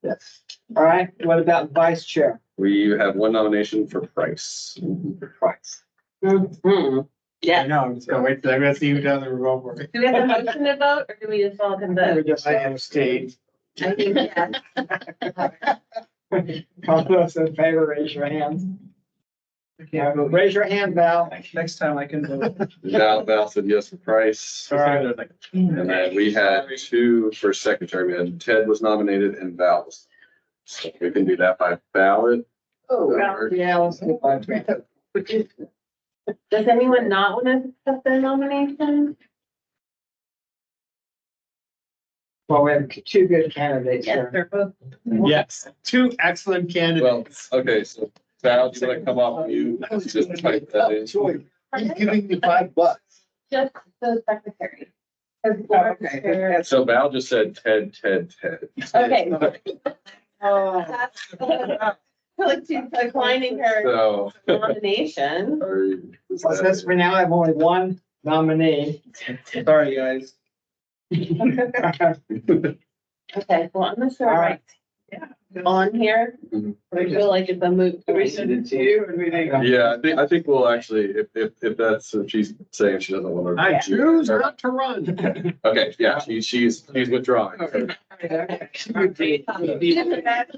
Yes. All right, what about vice chair? We have one nomination for Price. Price. Mhm. Yeah. I know, I'm just gonna wait till I see who doesn't vote for it. Do we have a motion to vote or do we just all can We vote? just abstained. I think, yeah. All those in favor, raise your hands. Yeah, raise your hand, Val. Next time I can vote. Val said yes for Price. All right. And then we had two for secretary. We had Ted was nominated and Val was. So we can do that by ballot. Oh, That work? Yeah, let's get by. Does anyone not want to accept their nomination? Well, we have two good candidates Yes, here. they're both. Yes, two excellent Well, candidates. okay, so Val, do you want to come up? You just type that in. He's giving me $5. Just the secretary. Okay. So Val just said Ted. Okay. Oh, Like she's declining her So. nomination. so since we now have only one nominee. Sorry, guys. Okay, well, I'm gonna All start right. right on here. Mhm. I feel like it's a moot. Do we send it to you or do we think? Yeah, I think we'll actually, if that's what she's saying, she doesn't want to. I choose not to run. Okay, yeah, she's withdrawing.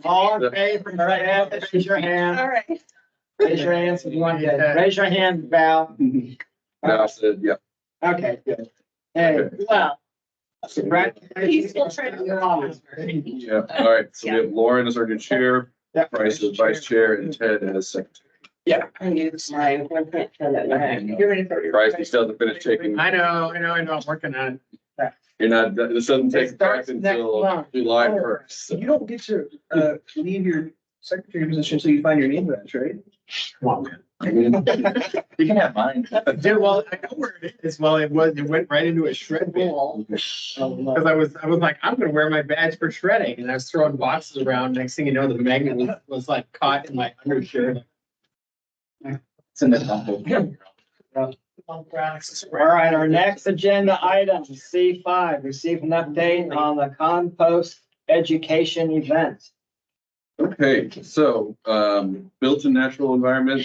All in favor, raise your hand. All right. Raise your hands if you want to. Raise your hand, Val. Val said, yeah. Okay, good. Hey, Well, congratulations. peaceful transition. Yeah, all right, so we have Lauren as our new chair, Yeah. Bryce as vice chair, and Ted as secretary. I use mine. I can't send it. You're ready for your. Bryce, you still have to finish taking, I know, I'm working on it. you're not, this doesn't It take effect starts next until month. July 1st. You don't get to, leave your secretary position until you find your name badge, right? Come on, man. You can have mine. Dude, well, I know where it is. Well, it went right into a shred bin. Cause I was like, I'm gonna wear my badge for shredding, and I was throwing boxes around. Next thing you know, the magnet was like caught in my undershirt. It's in the temple. All right, our next agenda item, C5, receive an update on the compost education event. Okay, so, built in natural environment,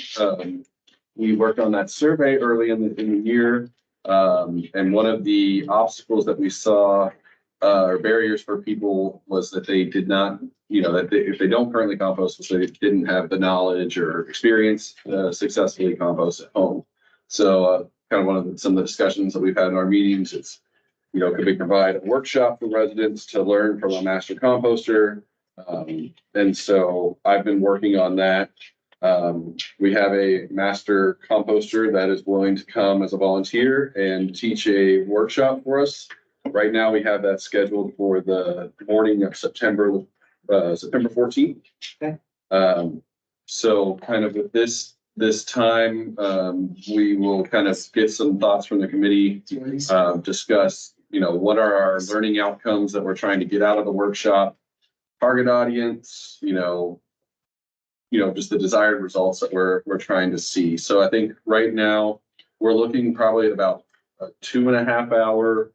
we worked on that survey early in the year. And one of the obstacles that we saw, or barriers for people was that they did not, if they don't currently compost, so they didn't have the knowledge or experience, successfully compost at home. So, kind of some of the discussions that we've had in our meetings, it's, could we provide a workshop for residents to learn from a master composter? And so I've been working on that. We have a master composter that is willing to come as a volunteer and teach a workshop for us. Right now, we have that scheduled for the morning of September 14th. Okay. So kind of with this time, we will kind of get some thoughts from the committee, discuss, what are our learning outcomes that we're trying to get out of the workshop, target audience, just the desired results that we're trying to see. So I think right now we're looking probably at about a 2.5 hour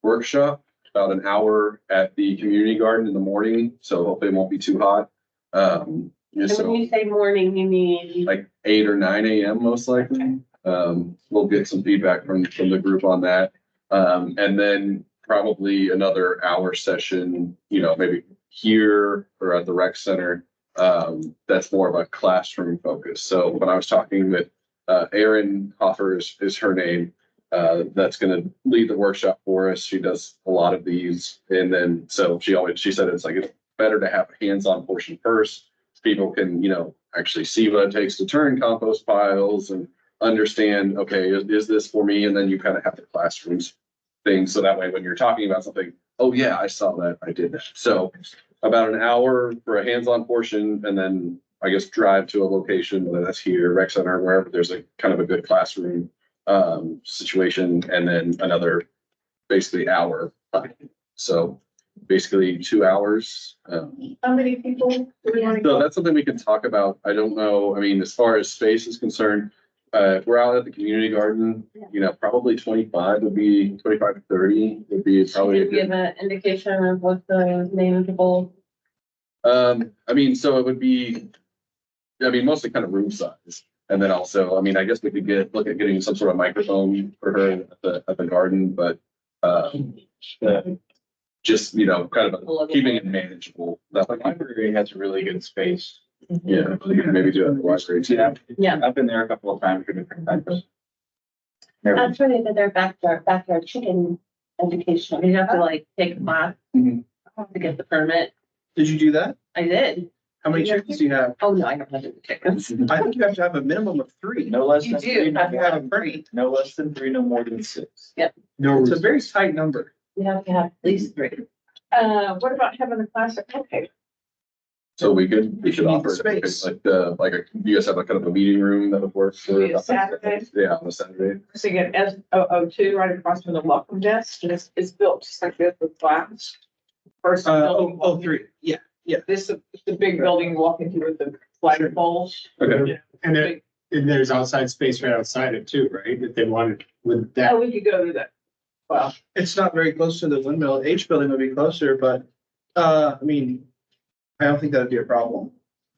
workshop, about an hour at the community garden in the morning. So hopefully it won't be too hot. And when you say morning, you mean? Like 8 or 9 a.m. most likely. We'll get some feedback from the group on that. And then probably another hour session, maybe here or at the rec center. That's more of a classroom focus. So when I was talking with Erin Hoffer is her name, that's going to lead the workshop for us. She does a lot of these. And then so she said it's better to have a hands-on portion first. People can, actually see what it takes to turn compost piles and understand, okay, is this for me? And then you kind of have the classrooms thing. So that way, when you're talking about something, oh yeah, I saw that, I did that. So about an hour for a hands-on portion, and then I guess drive to a location, whether that's here, rec center, wherever there's a kind of a good classroom situation, and then another basically hour. So basically 2 hours. How many people do we want to So go? that's something we can talk about. I don't know. I mean, as far as space is concerned, we're out at the community garden, probably 25 to 30 would be probably. Did we give an indication of what the manageable? I mean, so it would be, mostly kind of room size. And then also, I guess we could look at getting some sort of microphone for her at the garden, but, just, kind of keeping it manageable. The library has a really good space. Yeah, we could maybe do it at the library too. Yeah. I've been there a couple of times for different times. That's where they did their backyard chicken education. You have to take a class Mhm. to get the permit. Did you do that? I did. How many chickens do you have? Oh, no, I don't have any chickens. I think you have to have a minimum of 3. No less You than do three, have to no have 3. less than 3, no more than 6. No, It's a very tight number. You have to have at least 3. What about having a class at, okay, So we could If you need offer, the space. you guys have a kind of a meeting room that would work for. Maybe a Saturday? Yeah, on a Saturday. so you get S002 right across from the welcome desk, and it's built just like this with glass. First building. 3. Yeah. This is the big building you walk into with the flag poles. Okay. and there's outside space right outside it too, right? If they wanted with that. Oh, we could go to that. Well, It's not very close to the windmill. H building would be closer, but, I mean, I don't think that'd be a problem.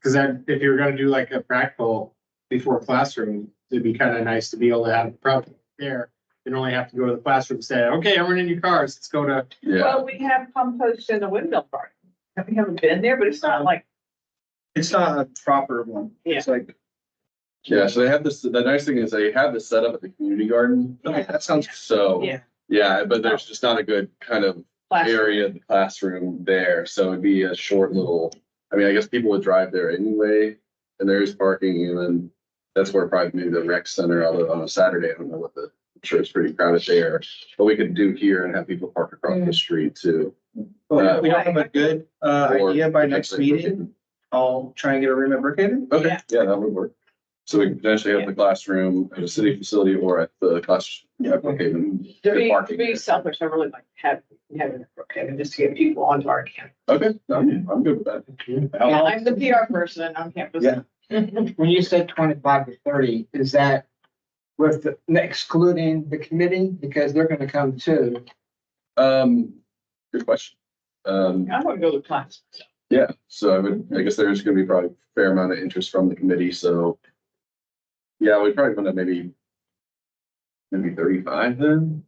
Cause then if you're gonna do like a practical before classroom, it'd be kind of nice to be able to have a problem there. And only have to go to the classroom and say, okay, everyone in your cars, let's go to. Yeah, well, we have compost in the windmill park. We haven't been there, but it's not like, It's not a proper one. It's like, yeah, so they have this, the nice thing is they have this set up at the community garden, okay, that sounds, so. Yeah. Yeah, but there's just not a good kind of classroom. area of the classroom there, so it'd be a short little, I mean, I guess people would drive there anyway. And there is parking, and then that's where probably maybe the rec center, although on a Saturday, I don't know what I'm sure it's pretty crowded there. But we could do here and have people park across the street too. well, if we don't have a good, Or idea by next potentially- meeting, I'll try and get a room at Brookhaven. Okay, Yeah. yeah, that would work. So we could potentially have the classroom at a city facility or at the class, yeah, okay, then. To good be parking. selfish, I really like having it for Kevin, just to get people onto our campus. Okay, I'm good with that. Yeah, I'm the PR person on campus. Yeah. When you said 25 to 30, is that with the, excluding the committee? Because they're gonna come too. Good question. I want to go to class. Yeah, so I guess there's gonna be probably a fair amount of interest from the committee, so. Yeah, we probably gonna maybe 35 then,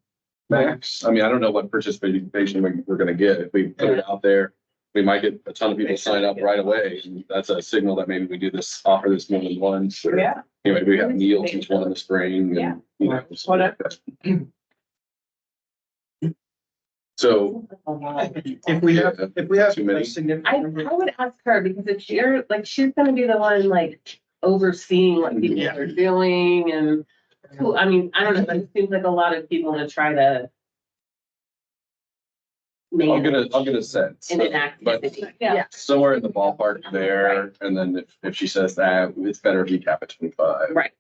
max. I mean, I don't know what participation we're gonna get. If we put it out there, we might get a ton of people sign up right away. And that's a signal that maybe we do this, offer this more than once, or, Yeah. you know, maybe we have meals each one in the spring Yeah. and, you know. something like that. So, If we have Too many. a I, significant number. I would ask her because if you're like, she's gonna be the one like overseeing what people Yeah. are doing and who, I mean, I don't know, it seems like a lot of people to try to I'll get a sense. in an But activity. Yeah. somewhere in the ballpark there, and then if she says that, it's better if you cap at 25. Right.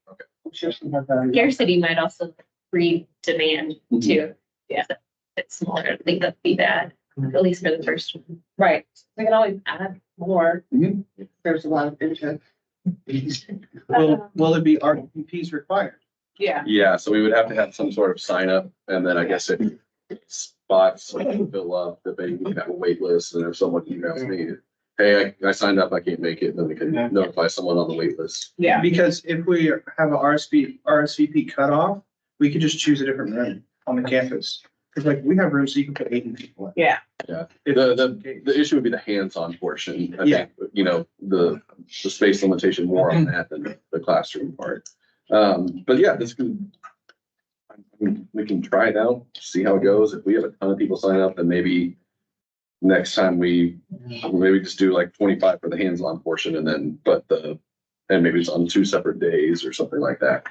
Scarcity might also breed demand too. Yeah. If it's smaller, I think that'd be bad, at least for the first one. Right, we can always add more. Mhm. if There's a lot of interest. Will it be RPPs required? Yeah, Yeah, so we would have to have some sort of sign up, and then I guess if spots fill up, that maybe we can have a wait list, and if someone emails me, hey, I signed up, I can't make it, then we can Yeah. notify someone on the wait list. yeah. Because if we have a RSVP cutoff, we could just choose a different room on the campus. Cause like we have rooms so you can put 80 people in. Yeah. Yeah. If The, that's the, the case. the issue would be the hands-on portion. I Yeah. think, you know, the space limitation more on that than the classroom part. But yeah, this could, I mean, we can try it out, see how it goes. If we have a ton of people sign up, then maybe next time we maybe just do like 25 for the hands-on portion and then, and maybe it's on 2 separate days or something like that.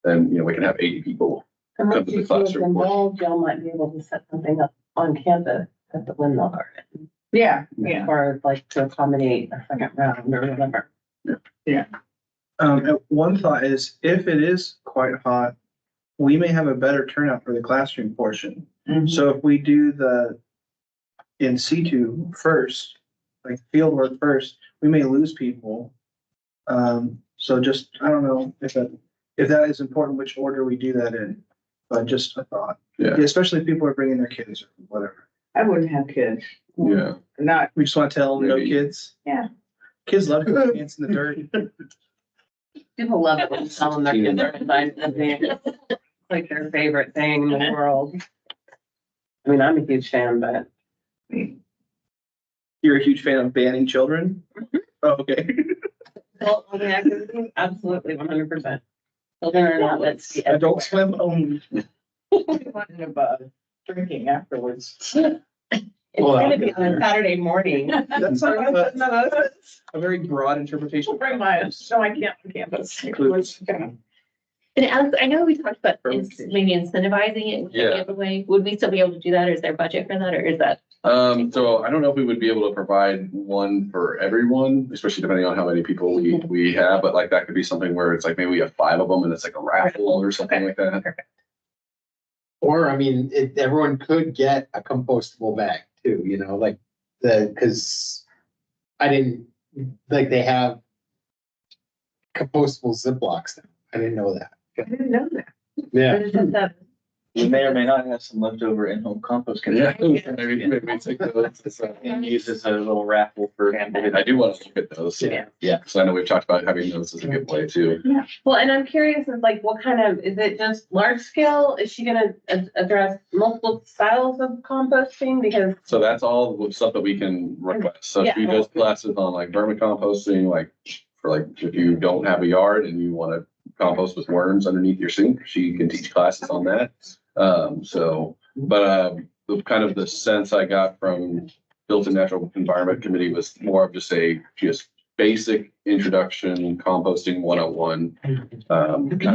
Then, you know, we can have 80 people. And Come once to you the see what's classroom. involved, y'all might be able to set something up on campus at the windmill garden. Yeah, As yeah. far as like to accommodate a second round or whatever. And one thought is if it is quite hot, we may have a better turnout for the classroom portion. So if we do the in situ first, like field work first, we may lose people. So just, I don't know if that is important, which order we do that in, but just a thought. Yeah. Especially if people are bringing their kids or whatever. I wouldn't have kids. Yeah. Not, We just want to tell them no Maybe. kids. Yeah. Kids love to go dance in the dirt. People love it when you tell them their kids are invited to dance. It's like their favorite thing in the world. I mean, I'm a huge fan, but You're a huge fan of banning children? Oh, okay. well, on the activity, absolutely 100%. Children are not meant to be Adult everywhere. Swim only. wouldn't have, drinking afterwards. It's gonna be on a Saturday morning. That's not a very broad interpretation. I'll bring my, so I can't on campus. And Alex, I know we talked about Permutation. maybe incentivizing it with the Yeah. giveaway. Would we still be able to do that, or is there budget for that, or is that? So I don't know if we would be able to provide one for everyone, especially depending on how many people we have, but like that could be something where it's like maybe we have 5 of them and it's like a raffle or something like that. Or, I mean, everyone could get a compostable bag too, you know, like cause I didn't, like they have compostable Ziplocs now. I didn't know that. I didn't know that. Yeah. Or is it that- We may or may not have some leftover in-home compost Yeah, containers. maybe take those. And use as a little raffle for. I do want to look at those. Yeah. Yeah, so I know we've talked about having those as a giveaway too. Well, and I'm curious, is like, what kind of, is it just large scale? Is she gonna address multiple styles of composting? Because, So that's all the stuff that we can request. So she Yeah. does classes on like vermicomposting, like for like if you don't have a yard and you want to compost with worms underneath your sink, she can teach classes on that. The kind of the sense I got from Built-in Natural Environment Committee was more of just basic introduction composting 101. Kind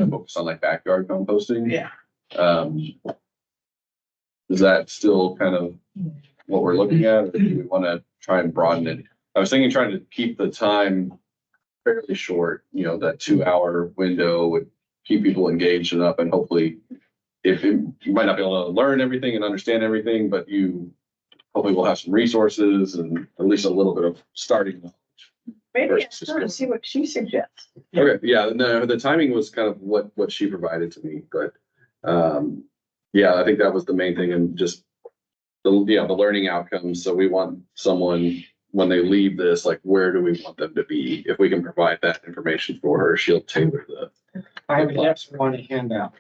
of focus on like backyard composting. Yeah. Is that still kind of what we're looking at, or do we want to try and broaden it? I was thinking trying to keep the time fairly short, you know, that 2-hour window would keep people engaged enough, and hopefully you might not be able to learn everything and understand everything, but you hopefully will have some resources and at least a little bit of starting knowledge. Maybe ask her and see what she suggests. Okay, yeah, no, the timing was kind of what she provided to me, but, yeah, I think that was the main thing, and just the learning outcomes. So we want someone, when they leave this, like, where do we want them to be? If we can provide that information for her, she'll tailor I would definitely want a handout,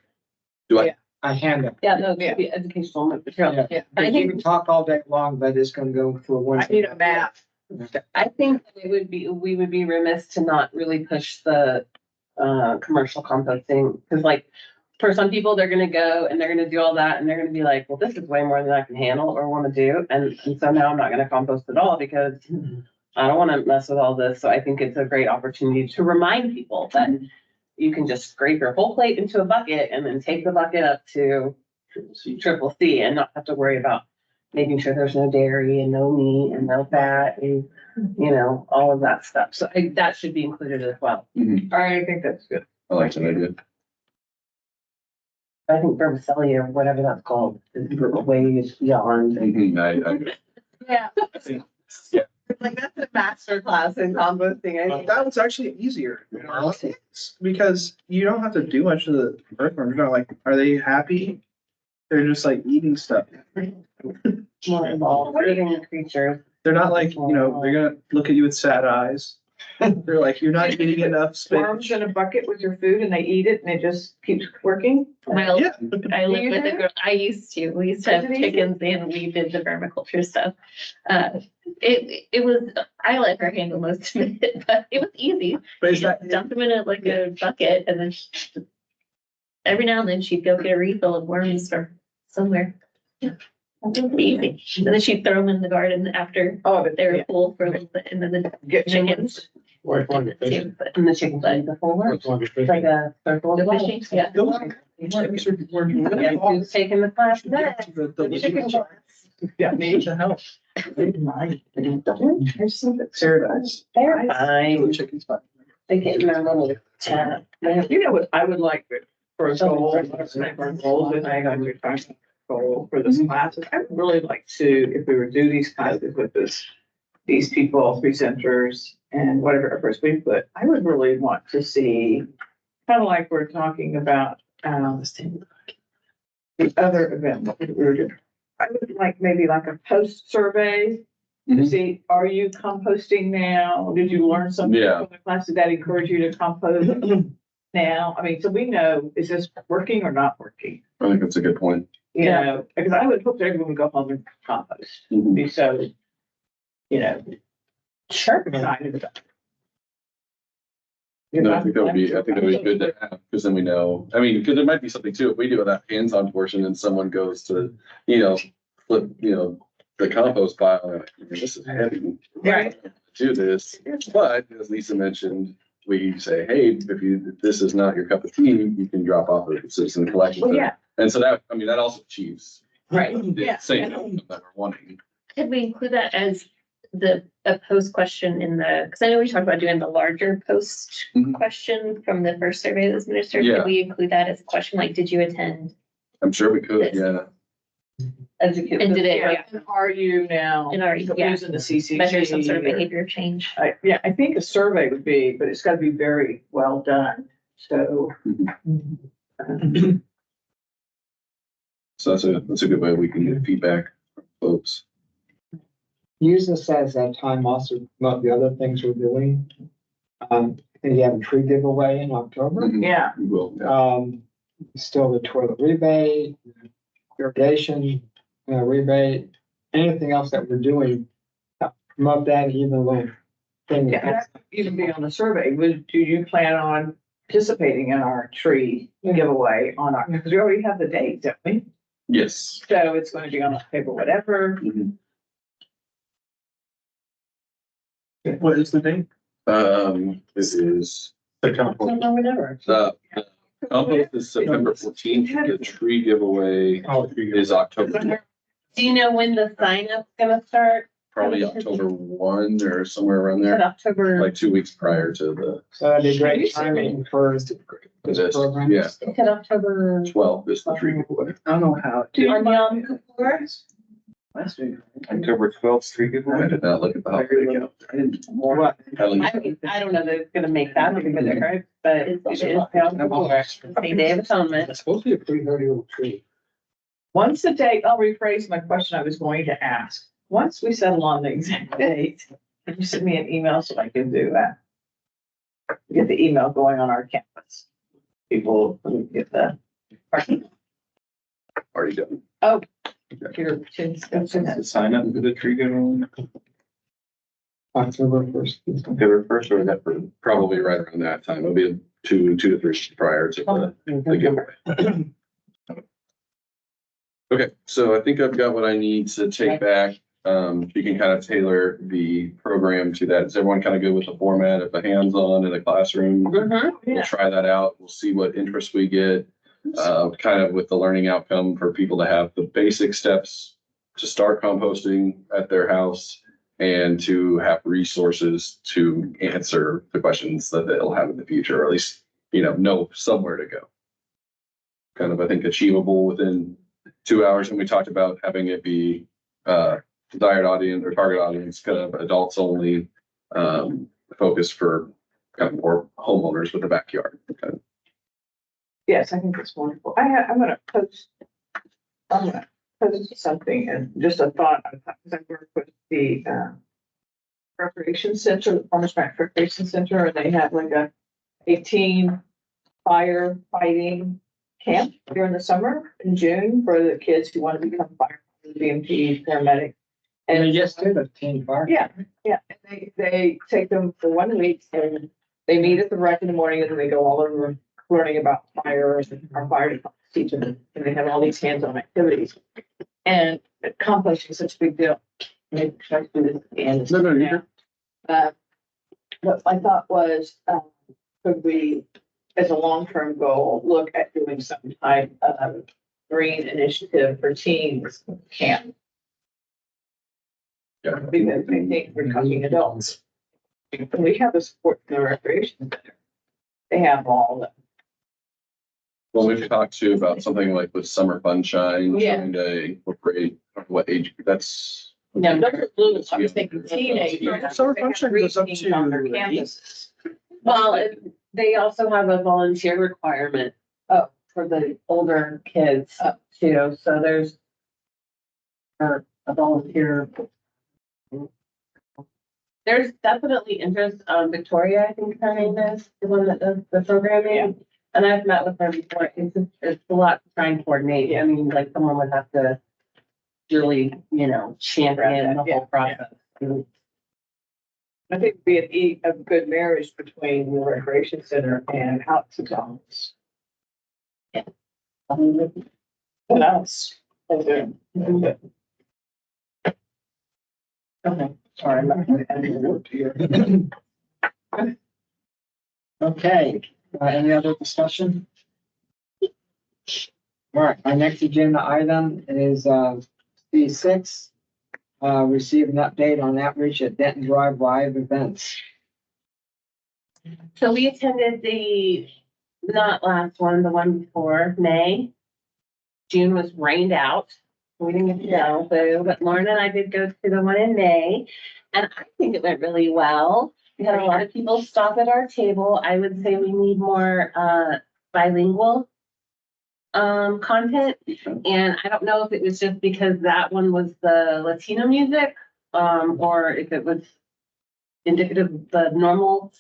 do I? a handout. yeah, no, it could be educational material. Yeah, I you think- can talk all day long, but it's gonna go for one. I need a map. I think we would be remiss to not really push the commercial composting, because like, for some people, they're gonna go and they're gonna do all that, and they're gonna be like, well, this is way more than I can handle or wanna do, and so now I'm not gonna compost at all, because I don't wanna mess with all this. So I think it's a great opportunity to remind people that you can just scrape your whole plate into a bucket and then take the bucket up to Triple C and not have to worry about making sure there's no dairy and no meat and no fat and, you know, all of that stuff. So that should be included as well. I think that's good. I like that idea. I think vermicelli or whatever that's called is way beyond. Yeah. Like, that's a master class in composting. I think. That one's actually easier. Because you don't have to do much of the earthworm. You're not like, are they happy? They're just like eating stuff. More involved, living creatures. They're not like, you know, they're gonna look at you with sad eyes. They're like, you're not eating enough Worms spinach. in a bucket with your food and they eat it and it just keeps working. Well, Yeah. I live You with do? a girl, we used to have Is it easy? chickens and we did the vermiculture stuff. It was, I let her handle most of it, but it was easy. But You is that, just dump them in a bucket and then every now and then she'd go get a refill of worms from somewhere. Yeah, that was easy. And then she'd throw them in the garden after Oh, but they were yeah, full for a little bit and then the get chickens. Or if one of the fish. too, but And the chickens eat the full worm. It's one of the fish. It's like a circle the of life. fishing, yeah. Yeah, who's taking the class next? Chicken class. yeah, me. to help. Paradise. They're fine. Chicken's fine. They get in their little chat. They have- You know what I would like for a goal, for goals, is I got to goal for this classes. I'd really like to, if we were to do these classes with these people, presenters and whatever efforts we put, I would really want to see, kind of like we're talking about, the other event, what we were doing. I would like maybe like a post survey to Mhm. see, are you composting now? Did you learn something Yeah. from the class? Did that encourage you to compost now? I mean, so we know, is this working or not working? I think that's a good point. You know, because I would hope that everyone would go home and compost, be so, you know, Sure. excited about it. No, I think that would be good to have, because then we know, I mean, because there might be something too, if we do that hands-on portion and someone goes to, flip, the compost pile, and I mean, this is heavy. Right. Do this, but as Lisa mentioned, we say, hey, if this is not your cup of tea, you can drop off at the citizen collection Well, center. yeah, And so that, I mean, that also achieves right, the yeah. same outcome that we're wanting. Could we include that as a post question in the, because I know we talked about doing the larger post Mhm. question from the first survey that was administered. Yeah. Could we include that as a question, like, did you attend? I'm sure we could, yeah. And did it Yeah, and are you now And are you- yeah. using the CCC? measure some sort of or- behavior change? Yeah, I think a survey would be, but it's gotta be very well done, so. So that's a good way we can get feedback from folks. Use this as a time also to promote the other things we're doing. I think you have a tree giveaway in October. Yeah, We will, yeah. Still the toilet rebate, irrigation, rebate, anything else that we're doing. Promote that even when. yeah, that could even be on the survey, do you plan on participating in our tree giveaway on our, because we already have the date, don't we? Yes. So it's gonna be on October, whatever. Mhm. What is the date? This is, September, whatever. the compost is September 14th, the tree giveaway is October, Do you know when the sign up's gonna start? probably October 1 or somewhere around Is it there, October? like 2 weeks prior to the, So that'd be great timing for this this, program. yeah. Is it October? 12th is the tree giveaway. I don't know how. On Yom Kippur? Last week. October 12th, tree I giveaway. did not look at the holiday calendar. I didn't- What? I don't know that it's gonna make that big of a difference, but it is Yom Kippur, the Day of Atonement. It's supposed to be a pretty hardy little tree. Once the date, I'll rephrase my question I was going to ask. Once we settle on the exact date, can you send me an email so I can do that? Get the email going on our campus. People get the. Already done. Your Sign up for the tree giveaway, October 1st. October 1st, or is that for? Probably right around that time. It'll be 2 to 3 weeks prior to the giveaway. Okay, so I think I've got what I need to take back. You can kind of tailor the program to that. Is everyone kind of good with the format of a hands-on in a classroom? We'll try that out. We'll see what interest we get. Kind of with the learning outcome for people to have the basic steps to start composting at their house and to have resources to answer the questions that they'll have in the future, or at least, know somewhere to go. Kind of, I think, achievable within 2 hours. And we talked about having it be desired audience or target audience, kind of adults only, focus for kind of more homeowners with a backyard. Kind of. Yes, I think it's wonderful. I'm gonna post something and just a thought, because I work with the recreation center, the Farmers Branch Recreation Center, and they have like a 18 firefighting camp during the summer in June for the kids who want to become firefighters, BMT, paramedic. And they just did a teen fire. Yeah. And they take them for 1 week and they meet at the rec in the morning and then they go all over learning about fires and our fire department teach them, and they have all these hands-on activities. And composting is such a big deal. Maybe try to do this at the end. No, you're What I thought was, could we, as a long-term goal, look at doing some type of green initiative for teens camp? Yeah. Because I think we're talking adults. And we have the support from the recreation center. They have all the. Well, we've talked to about something like with Summer Funshine, Yeah. trying to incorporate what age, that's. No, those are blue. I was thinking teenagers. Summer Funshine goes up Reaching on their to campuses. Well, they also have a volunteer requirement. For the older kids too, so there's a volunteer. There's definitely interest, Victoria, I think her name is, the one that does the programming. And I've met with her before, it's a lot to try and coordinate, I mean, like, someone would have to really, champion the whole process. I think it'd be a good marriage between the recreation center and House of Commons. What else? Okay, sorry. I'm not gonna add any work here. Okay, any other discussion? All right, our next agenda item is, C6. Receive an update on outreach at Denton Drive Live events. So we attended the, not last one, the one before, May. June was rained out. We didn't get to go, but Lauren and I did go to the one in May. And I think it went really well. We had a lot of people stop at our table. I would say we need more bilingual content. And I don't know if it was just because that one was the Latino music, or if it was indicative of the normal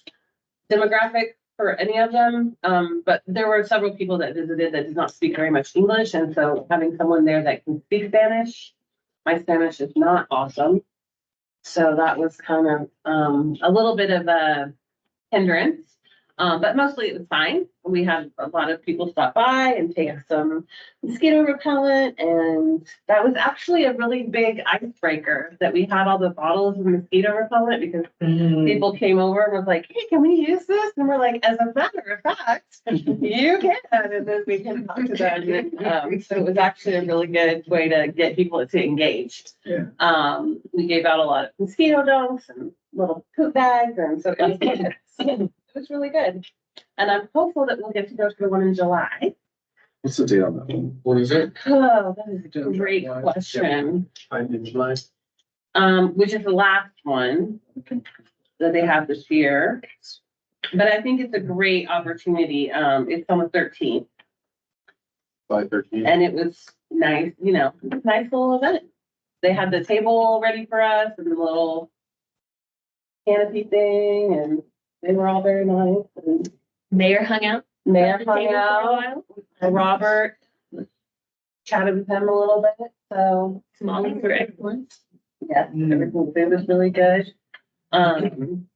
demographic for any of them. But there were several people that visited that did not speak very much English. And so having someone there that can speak Spanish, my Spanish is not awesome. So that was kind of a little bit of a hindrance. But mostly it was fine. We had a lot of people stop by and take some mosquito repellent, and that was actually a really big icebreaker that we had all the bottles of mosquito repellent because people came over and was like, hey, can we use this? And we're like, as a matter of fact, you can, and then we can talk to them. So it was actually a really good way to get people to engage. Yeah. We gave out a lot of mosquito dunks and little poop bags, and so it was good. It was really good. And I'm hopeful that we'll get to go to the one in July. What's the date on that one? What is it? Oh, that is a great question. In July. Which is the last one that they have this year. But I think it's a great opportunity. It's on the 13th, 5/13. and it was nice, you know, nice little event. They had the table ready for us and the little canopy thing, and they were all very nice. And Mayor hung out. Mayor at the hung table for a out. while. Robert chatted with him a little bit, so. Tamales were excellent. Yeah, everything, it was really good. And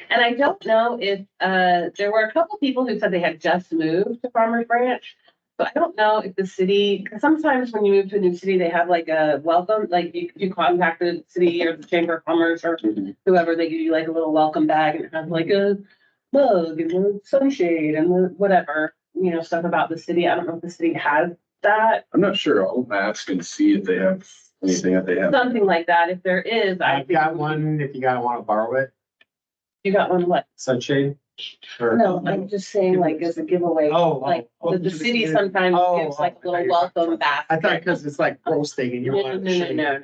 I don't know if, there were a couple people who said they had just moved to Farmers Branch. So I don't know if the city, because sometimes when you move to a new city, they have like a welcome, like you contact the city or the Chamber of Commerce or whoever, they give you like a little welcome bag and it has like a mug and the sunshade and the whatever, you know, stuff about the city. I don't know if the city has that, I'm not sure. I'll ask and see if they have anything that they have. something like that. If there is, I I've think. got one, if you gotta wanna borrow it, You got one, what? sunshade. Or- No, I'm just saying like as a giveaway, Oh, like oh, the to the city community. sometimes Oh, gives like a oh, I little thought you were welcome basket. I thought because it's like roasting and you No, want no, to no, shade. no,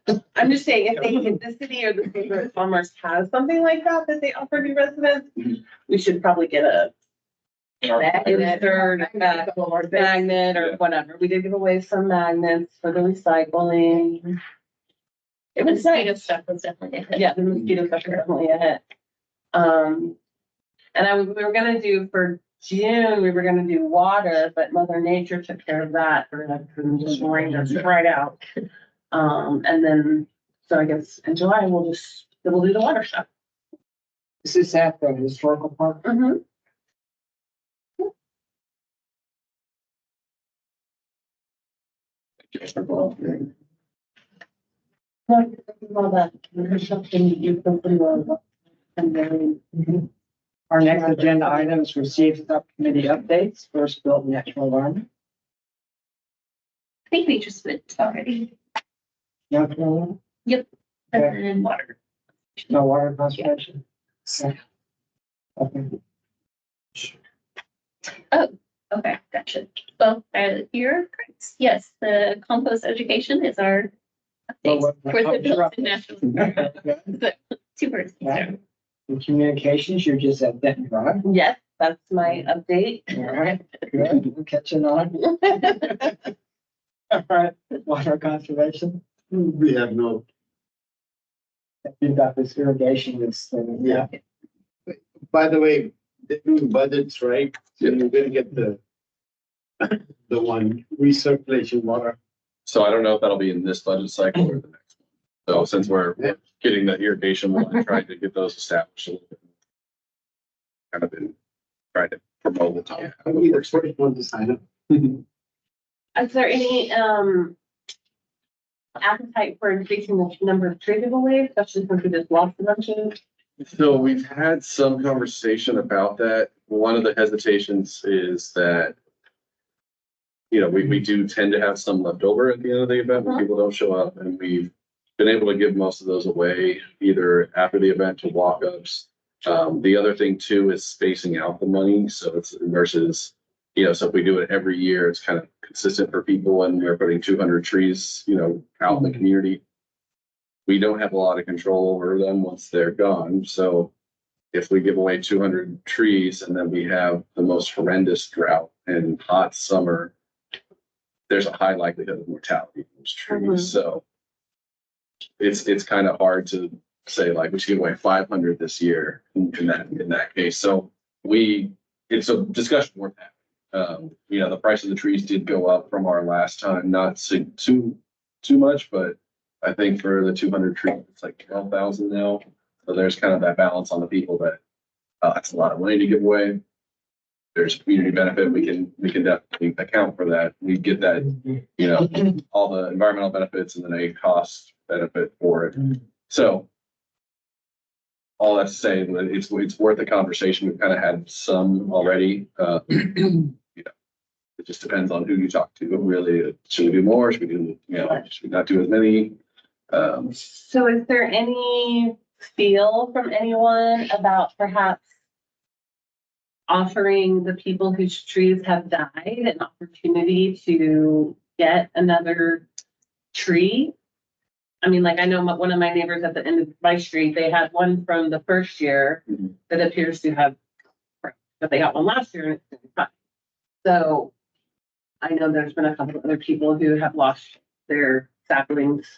no. I'm just saying, if the city or the Chamber of Commerce has something like that they offer new residents, we should probably get a insert, magnet or whatever. We did give away some magnets for the recycling. It The was mosquito nice. stuff was definitely a hit. Yeah, the mosquito stuff is definitely a hit. And we were gonna do for June, we were gonna do water, but Mother Nature took care of that for us and just rained us right out. And then, so I guess in July, we'll do the water stuff. This is at the historical park. Mhm. All that, there's something you do something well. And then, Our next agenda item is receive subcommittee updates, first build natural environment. I think we just went already. Natural, And then water. no water conservation. Okay. Okay, gotcha. Well, you're correct. Yes, the compost education is our update for the Built National. Two words. Yeah. In communications, you're just at Denton Drive. yes, that's my update. All right, good, I'm catching on. All right, water conservation. We have no. You've got this irrigation, this thing. Yeah. By the way, the new budget's right, so you're gonna get the one recirculation water. So I don't know if that'll be in this budget cycle or the next one. So since we're getting the irrigation one, I tried to get those established a little bit. Kind of been trying to promote it. Yeah, I'll be the first one to sign up. Is there any, appetite for increasing the number of tree giveaways, especially since we just lost a bunch of? So we've had some conversation about that. One of the hesitations is that, you know, we do tend to have some left over at the end of the event when people don't show up, and we've been able to give most of those away either after the event to walk-ups. The other thing too is spacing out the money. So it's versus, you know, so if we do it every year, it's kind of consistent for people and we're putting 200 trees, you know, out in the community. We don't have a lot of control over them once they're gone. So if we give away 200 trees and then we have the most horrendous drought and hot summer, there's a high likelihood of mortality in those trees. So it's kind of hard to say like we should give away 500 this year in that case. So it's a discussion worth having. You know, the price of the trees did go up from our last time, not too much, but I think for the 200 trees, it's like 12,000 now. So there's kind of that balance on the people that it's a lot of money to give away. There's community benefit. We can definitely account for that. We get that, you know, all the environmental benefits and then a cost benefit for it. So all that to say, it's worth the conversation. We've kind of had some already. You know, it just depends on who you talk to. Really, should we do more? Should we do, you know, should we not do as many? So is there any feel from anyone about perhaps offering the people whose trees have died an opportunity to get another tree? I mean, like I know one of my neighbors at the end of my street, they had one from the first year that appears to have, but they got one last year and it's been fine. So I know there's been a couple of other people who have lost their saplings.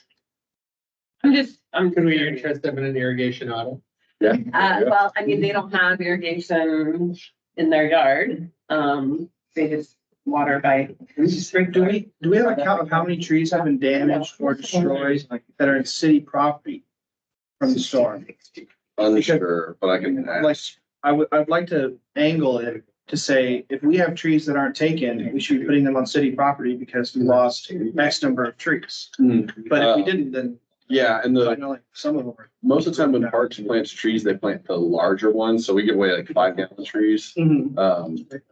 Could we interest them in an irrigation audit? Yeah. Well, I mean, they don't have irrigation in their yard. They just water by. Do we have a count of how many trees have been damaged or destroyed that are in city property from the storm? Unsure, but I can Like, ask. I'd like to angle it to say, if we have trees that aren't taken, we should be putting them on city property because we lost X number of trees. But if we didn't, then Yeah, and I know like some of them are. most of the time when parks plants trees, they plant the larger ones. So we give away like 5-gallon trees,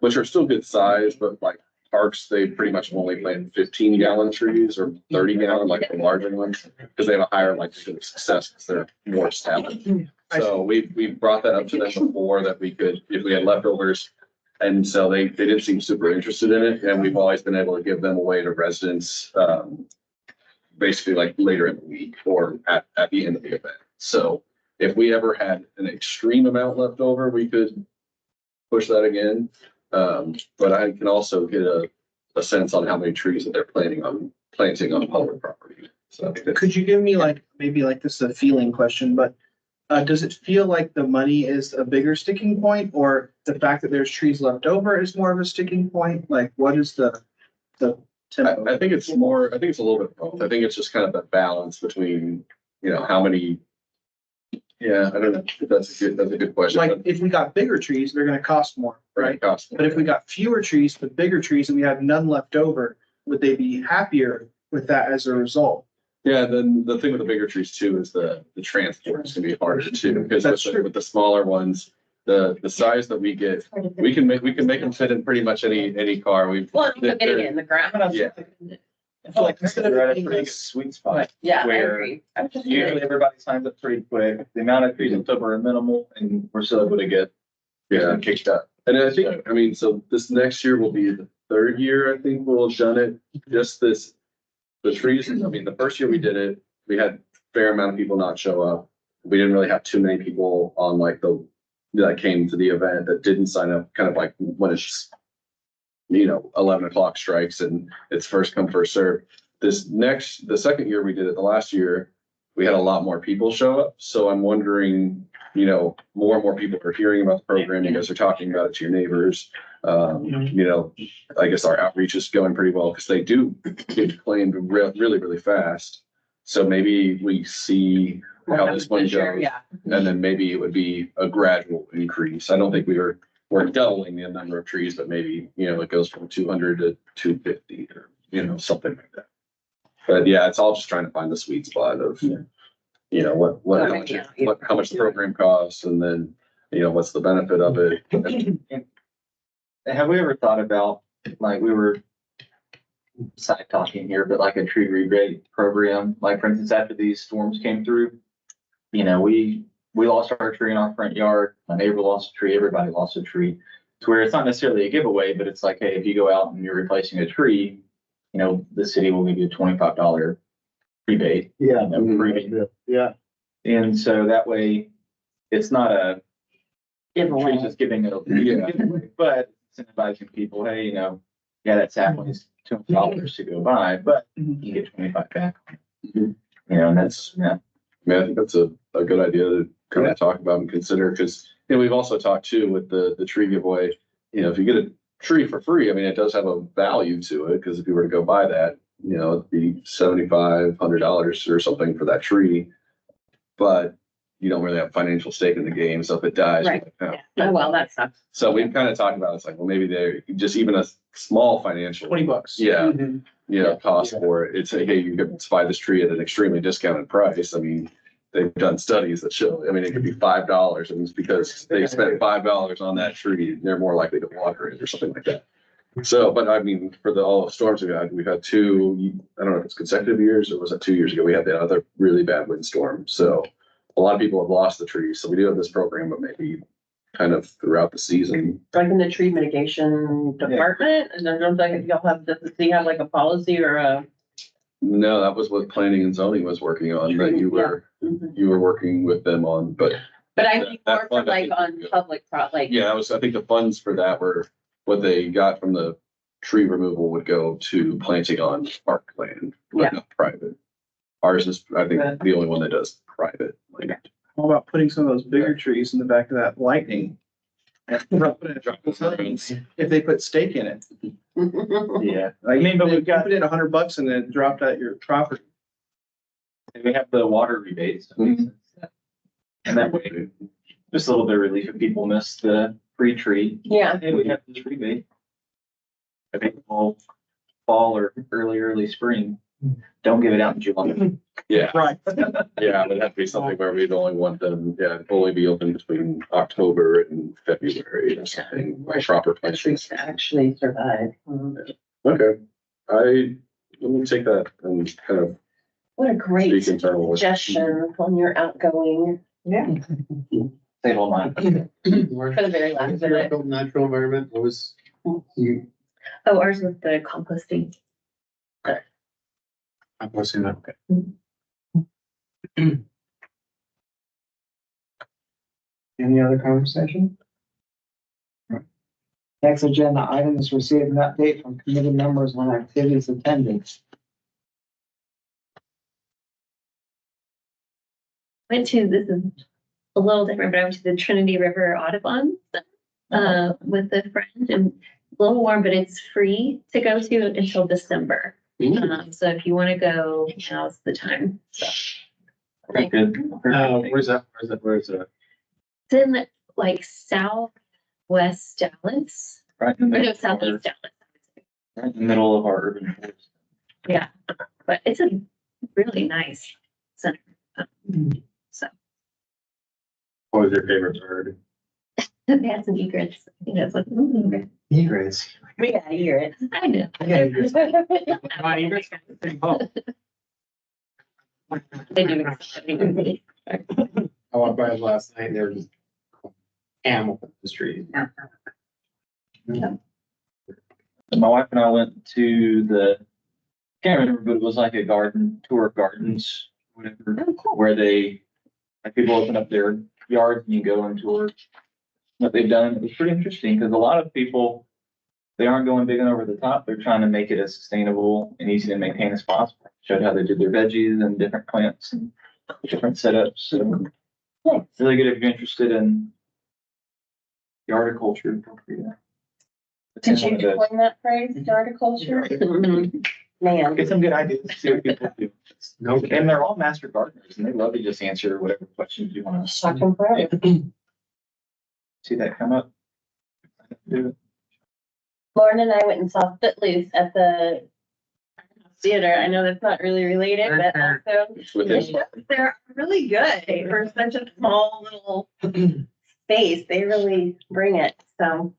which are still good size, but like parks, they pretty much only plant 15-gallon trees or 30-gallon, like the larger ones, because they have a higher likelihood of success because they're more established. So we brought that up to them before that we could, if we had leftovers. And so they didn't seem super interested in it. And we've always been able to give them away to residents, basically like later in the week or at the end of the event. So if we ever had an extreme amount left over, we could push that again. But I can also get a sense on how many trees that they're planting on public property. So Could you give me like, maybe like this is a feeling question, but does it feel like the money is a bigger sticking point, or the fact that there's trees left over is more of a sticking point? Like, what is the tempo? I think it's a little bit of both. I think it's just kind of that balance between, you know, how many. Yeah, I don't know. That's a good question. Like, if we got bigger trees, they're gonna cost more, right? Cost. But if we got fewer trees but bigger trees and we have none left over, would they be happier with that as a result? Yeah, then the thing with the bigger trees too is the transport is gonna be harder too, because That's true. with the smaller ones, the size that we get, we can make them fit in pretty much any car. Well, getting it in the ground. Yeah. I feel like instead of They're at a being pretty good this- sweet spot. Yeah, I Where agree. Usually everybody signs up pretty quick. The amount of trees in October are minimal and we're still able to get kicked up. And I think, I mean, so this next year will be the 3rd year, I think we'll have done it. Just the trees, I mean, the first year we did it, we had a fair amount of people not show up. We didn't really have too many people on like that came to the event that didn't sign up, kind of like when it's, you know, 11 o'clock strikes and it's first come, first serve. The 2nd year we did it, the last year, we had a lot more people show up. So I'm wondering, you know, more and more people are hearing about the program. You guys are talking about it to your neighbors. You know, I guess our outreach is going pretty well because they do get claimed really, really fast. So maybe we see how this one goes. Yeah. And then maybe it would be a gradual increase. I don't think we're doubling the number of trees, but maybe, you know, it goes from 200 to 250 or, you know, something like that. But yeah, it's all just trying to find the sweet spot of, Yeah. you know, how much the program costs, and then, you know, what's the benefit of it. Have we ever thought about, like, we were side talking here, but like a tree rebate program, like for instance, after these storms came through, you know, we lost our tree in our front yard, my neighbor lost a tree, everybody lost a tree. To where it's not necessarily a giveaway, but it's like, hey, if you go out and you're replacing a tree, you know, the city will give you a $25 rebate. Yeah. You know, rebate. Yeah. And so that way, it's not a, Giveaway. tree's just giving it a, giveaway, but incentivizing people, hey, you know, yeah, that sapling is $200 to go buy, but you get 25 back. You know, and that's, yeah. I mean, I think that's a good idea to kind of talk about and consider, because, you know, we've also talked too with the tree giveaway. You know, if you get a tree for free, I mean, it does have a value to it, because if you were to go buy that, you know, it'd be $7,500 or something for that tree. But you don't really have financial stake in the game, so if it dies. Right. you're like, Oh, well, that sucks. So we've kind of talked about, it's like, well, maybe they're just even a small financial, $20. yeah, Mhm. you know, cost for it. It's like, hey, you could buy this tree at an extremely discounted price. I mean, they've done studies that show, I mean, it could be $5, and it's because they spent $5 on that tree, they're more likely to water it or something like that. So, but I mean, for all the storms we've had two, I don't know if it's consecutive years or was it 2 years ago, we had the other really bad windstorm. So a lot of people have lost the trees. So we do have this program, but maybe kind of throughout the season. Like in the tree mitigation department, and then don't like, y'all have, does he have like a policy or a? No, that was what planning and zoning was working on, that you were working with them on, but But I think That more for fund, I like think, on would go. public like. yeah, I think the funds for that were what they got from the tree removal would go to planting on park land, Yeah. but not private. Ours is, I think, the only one that does private. Like, How about putting some of those bigger trees in the back of that lightning? If they put stake in it, Yeah. like, I mean, but they we've got, put in $100 and then dropped at your property. we have the water rebates. And that way, just a little bit of relief if people miss the free tree. Yeah. Hey, we have this rebate. I think fall or early spring, don't give it out in July. yeah, Right. yeah, it would have to be something where we'd only want them, only be open between October and February or something, by proper planting. Trees to actually survive. Okay, let me take that and kind of What a great speak internally. suggestion when you're outgoing Yeah. Save all mine. for the very last minute. Natural environment, what was? You, Oh, ours was the composting. I'm posting that, okay. Any other conversation? Next agenda item is receive an update from committee members on activities attended. This is a little different, but I went to the Trinity River Audubon, with a friend, and a little warm, but it's free to go to until December. So if you want to go, now's the time. So Very good. Where's that? Where is it? it's in like southwest Dallas, Right in or the no, middle of our- southeast Dallas. right in the middle of our urban forest. Yeah, but it's a really nice center. So What was your favorite bird? they had some egrets. I think that's what. Egrets. We gotta hear it. I know. Yeah, egrets. Egrets? Oh. They do. I walked by it last night, there was animal in the street. My wife and I went to can't remember, but it was like a tour of gardens, whatever, where like people open up their yards and you go and tour what they've done. It was pretty interesting because a lot of people, they aren't going big and over the top. They're trying to make it as sustainable and easy to maintain as possible. Showed how they did their veggies and different plants and different setups. So really good if you're interested in the horticulture. Did you coin that phrase, horticulture? Man. Get some good ideas, see what people do. No. And they're all master gardeners and they love to just answer whatever questions you want to Shock and forever. see that come up. Do it. Lauren and I went and saw Footloose at the Theater. I know that's not really related, but also It's with the him. shows, they're really good for such a small little space. They really bring it. So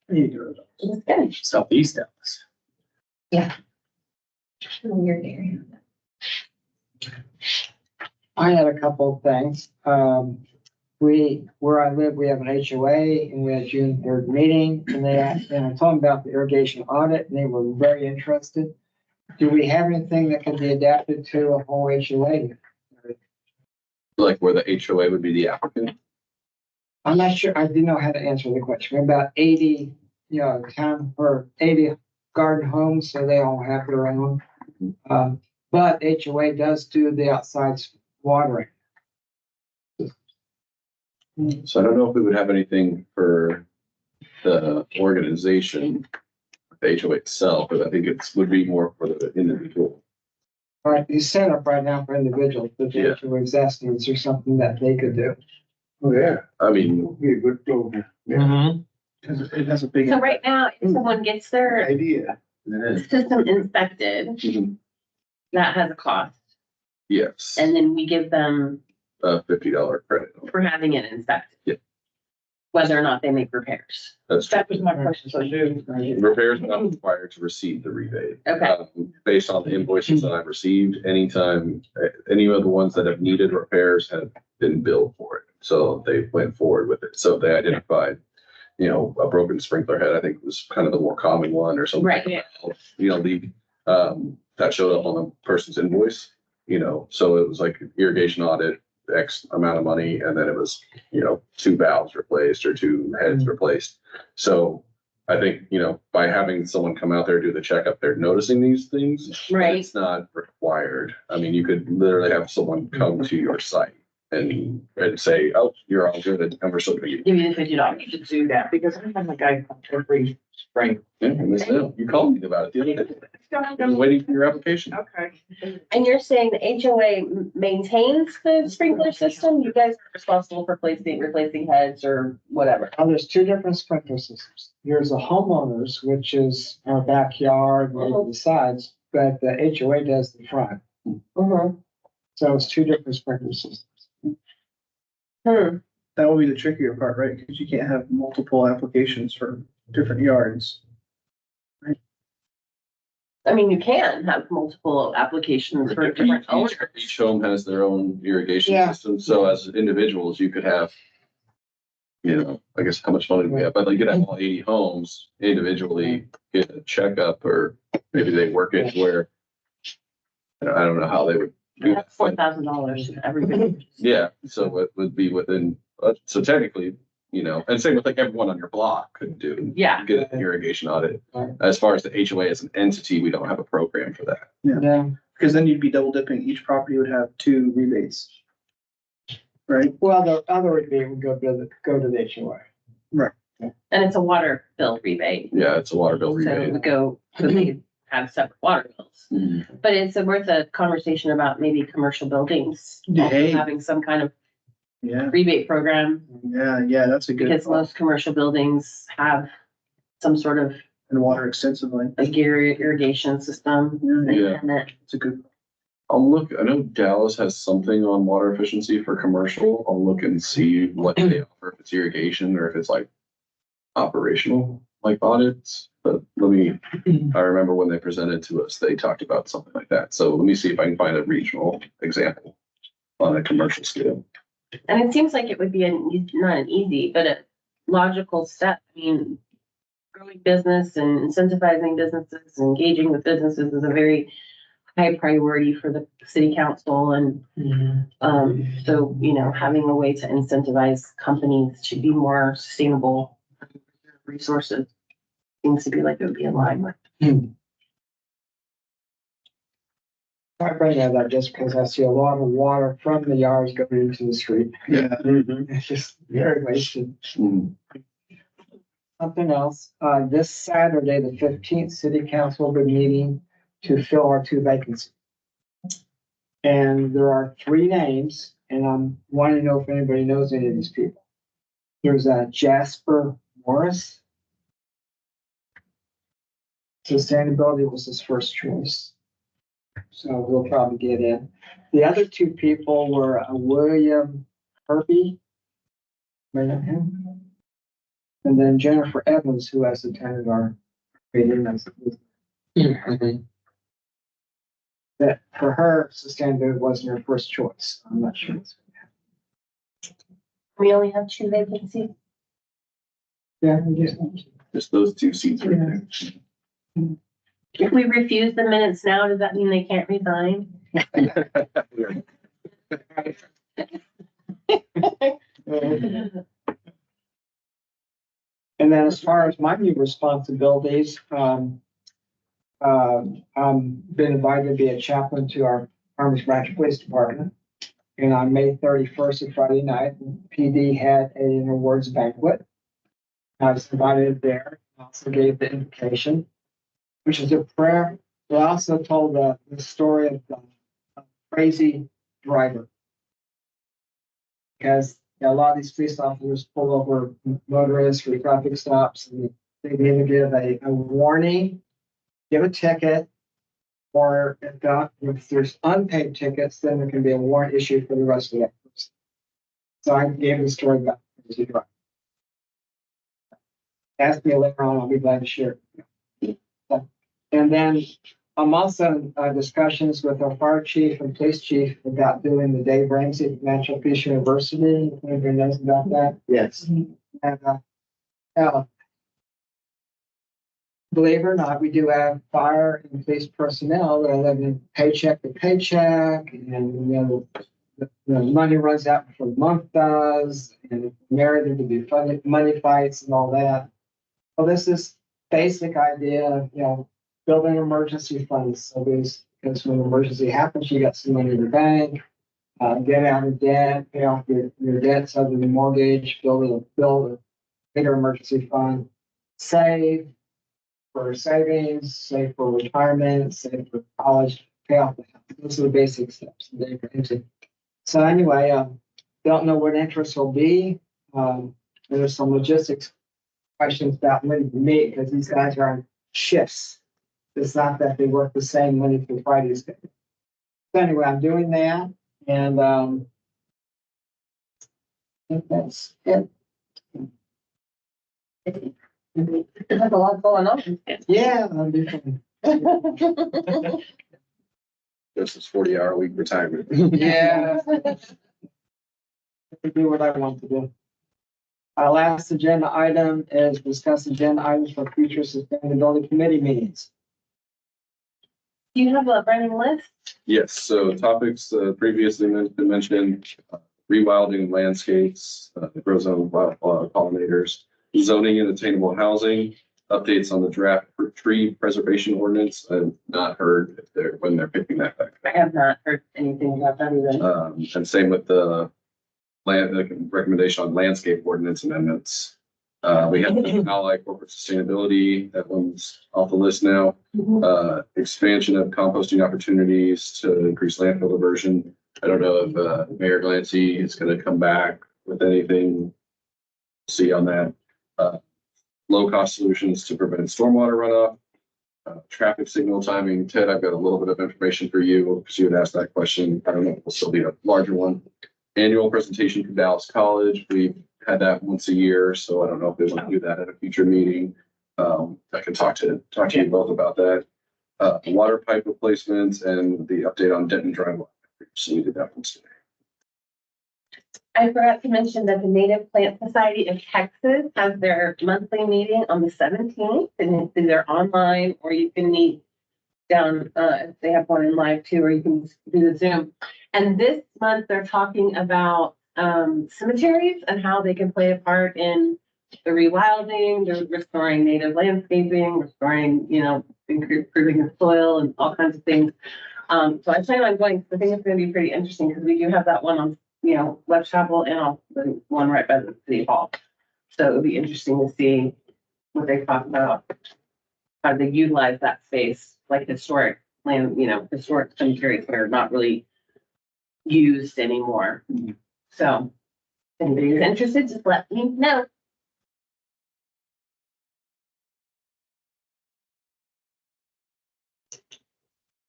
it's good. Southeast Dallas. Weird area. I had a couple of things. Where I live, we have an HOA and we had June 3rd meeting and they asked, and I told them about the irrigation audit and they were very interested. Do we have anything that can be adapted to a whole HOA? Like where the HOA would be the applicant. I'm not sure. I didn't know how to answer the question. We're about 80, town or 80 garden homes, so they all have their own. But HOA does do the outside watering. So I don't know if we would have anything for the organization, the HOA itself, but I think it would be more for the individual. All right, it's set up right now for individuals, but Yeah. the HOA is asking, is there something that they could do? Oh, yeah. I mean, Be a good program. Because it has a big. So right now, if someone gets their Idea. system inspected, mhm, that has a cost. yes, And then we give them a $50 credit. for having it inspected. Yeah. Whether or not they make repairs. That's true. That was my question, so do. Repairs are not required to receive the rebate. Okay. Based on the invoices that I've received, anytime, any of the ones that have needed repairs have been billed for it. So they went forward with it. So if they identified, a broken sprinkler head, I think was kind of the more common one or something. Right, yeah. That showed up on the person's invoice, so it was like irrigation audit, X amount of money, and then it was, 2 valves replaced or 2 heads replaced. So I think, by having someone come out there, do the checkup, they're noticing these things. but Right. It's not required. I mean, you could literally have someone come to your site and say, oh, you're all good, and we're still gonna give you. Give you the $50. To do that, because I have a guy come every spring. Yeah, and this, you called me about it the other day. I was waiting for your application. Okay. And you're saying the HOA maintains the sprinkler system? You guys are responsible for replacing heads or whatever. Now, there's two different sprinkler systems. There's a homeowners, which is our backyard, maybe the sides, but the HOA does the front. Mm-hmm. So it's two different sprinkler systems. That will be the trickier part, right? Because you can't have multiple applications for different yards. I mean, you can have multiple applications for different owners. Each home has their own irrigation Yeah. system, so as individuals, you could have, I guess how much money do we have, but you could have all 80 homes individually get a checkup, or maybe they work it where, I don't know how they would do That's that. $4,000 everybody. Yeah, so it would be within, so technically, and same with like everyone on your block could do. Yeah. Get an irrigation audit. Right. As far as the HOA as an entity, we don't have a program for that. Yeah. Because then you'd be double dipping. Each property would have 2 rebates. Right? Well, the other rebate would go to the HOA. And it's a water bill rebate. Yeah, it's a water bill So it rebate. would go, so they have separate water bills. Mhm. But it's worth a conversation about maybe commercial buildings also Hey. having some kind of Yeah. rebate program. Yeah, that's a good. Because most commercial buildings have some sort of And water extensively. like irrigation system. Yeah. And it, It's a good. I'll look, I know Dallas has something on water efficiency for commercial. I'll look and see what they offer, if it's irrigation or if it's like operational, like audits. But I remember when they presented to us, they talked about something like that. So let me see if I can find a regional example on a commercial scale. and it seems like it would be not an easy, but a logical step. I mean, growing business and incentivizing businesses, and engaging with businesses is a very high priority for the city council. And so, having a way to incentivize companies to be more sustainable resources seems to be like it would be in line with. I bring that up just because I see a lot of water from the yards going into the street. Yeah. It's just very wasted. Mhm. Something else, this Saturday, the 15th, city council will be meeting to fill our 2 vacancies. And there are 3 names, and I'm wanting to know if anybody knows any of these people. There's Jasper Morris. sustainability was his first choice. So he'll probably get in. The other two people were William Herbie. Remember him? And then Jennifer Evans, who has attended our meeting. That for her, sustainability wasn't her first choice. I'm not sure. We only have 2 vacancies. Yeah, we just. Just those 2 seats right there. If we refuse the minutes now, does that mean they can't resign? And then as far as my new responsibilities, I'm been invited to be a chaplain to our Farmers Branch Police Department. And on May 31st, a Friday night, PD had an awards banquet. I was invited there, also gave the invitation, which is a prayer. We also told the story of the crazy driver. Because a lot of these police officers pull over motorists for traffic stops, and they either give a warning, give a ticket, or if there's unpaid tickets, then there can be a warrant issued for the rest of that person. So I gave the story about the crazy driver. Ask me later on, I'll be glad to share. And then I'm also in discussions with our fire chief and police chief about doing the Dave Ramsey at Natural Peace University. Anybody knows about that? Yes. And, believe it or not, we do have fire and police personnel that live in paycheck to paycheck, and the money runs out before the month does, and married there to be money fights and all that. Well, this is basic idea, building emergency funds. So because when an emergency happens, you got some money in the bank, get out of debt, pay off your debts other than mortgage, build a bigger emergency fund, save for savings, save for retirement, save for college, pay off the house. Those are the basic steps. So anyway, don't know what interest will be. There's some logistics questions about money to me because these guys are on shifts. It's not that they work the same Monday through Friday. So anyway, I'm doing that, and I think that's it. There's a lot going on. Yeah, I'm doing. This is 40-hour week retirement. Yeah. I do what I want to do. Our last agenda item is discuss agenda items for future sustainability committee meetings. Do you have a running list? Yes, so topics previously been mentioned, rewilding landscapes, the grow zone pollinators, zoning and attainable housing, updates on the draft tree preservation ordinance. I've not heard when they're picking that back. I have not heard anything about that either. And same with the recommendation on landscape ordinance amendments. We have ally corporate sustainability, that one's off the list now. Expansion of composting opportunities to increase landfill diversion. I don't know if Mayor Glancy is going to come back with anything. See on that. Low cost solutions to prevent stormwater runoff. Traffic signal timing. Ted, I've got a little bit of information for you because you had asked that question. I don't know if it'll still be a larger one. Annual presentation from Dallas College. We've had that once a year, so I don't know if they want to do that at a future meeting. I can talk to you both about that. Water pipe replacements and the update on Denton Drive. So we did that one today. I forgot to mention that the Native Plant Society of Texas has their monthly meeting on the 17th, and it's either online or you can meet down, they have one in live too, or you can do the Zoom. And this month they're talking about cemeteries and how they can play a part in the rewilding, the restoring native landscaping, restoring, improving the soil and all kinds of things. So I plan on going, because I think it's going to be pretty interesting because we do have that one on, West Chapel and also the one right by the City Hall. So it'll be interesting to see what they talk about, how they utilize that space, like historic land, historic cemeteries that are not really used anymore. So if anybody's interested, just let me know.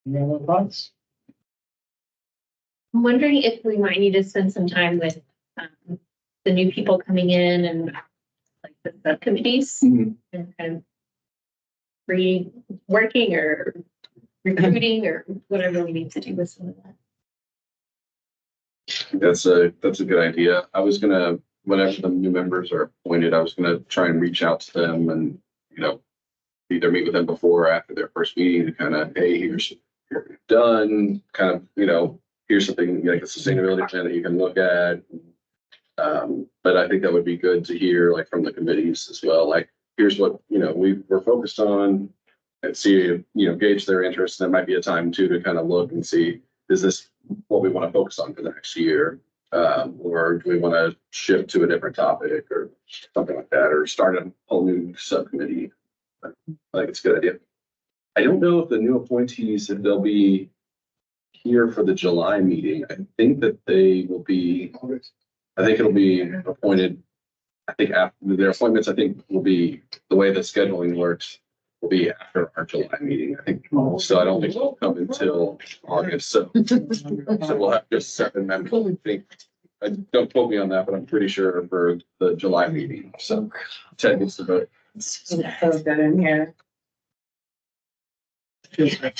Any other thoughts? I'm wondering if we might need to spend some time with the new people coming in and like the subcommittees Mhm. and kind of reworking or recruiting or whatever we need to do with some of that. That's a good idea. I was gonna, whenever the new members are appointed, I was gonna try and reach out to them and, either meet with them before or after their first meeting to kind of, hey, here's what we've done, kind of, here's something like a sustainability plan that you can look at. But I think that would be good to hear like from the committees as well, like, here's what, we're focused on and see, gauge their interest. That might be a time too, to kind of look and see, is this what we want to focus on for the next year? Or do we want to shift to a different topic or something like that, or start a whole new subcommittee? I think it's a good idea. I don't know if the new appointees, if they'll be here for the July meeting. I think that they will be, I think it'll be appointed. I think after their appointments, I think will be the way the scheduling works will be after our July meeting. I think, so I don't think they'll come until August. So we'll have just 7 members. I think, don't quote me on that, but I'm pretty sure for the July meeting. So Ted needs to vote. So that in here. Okay.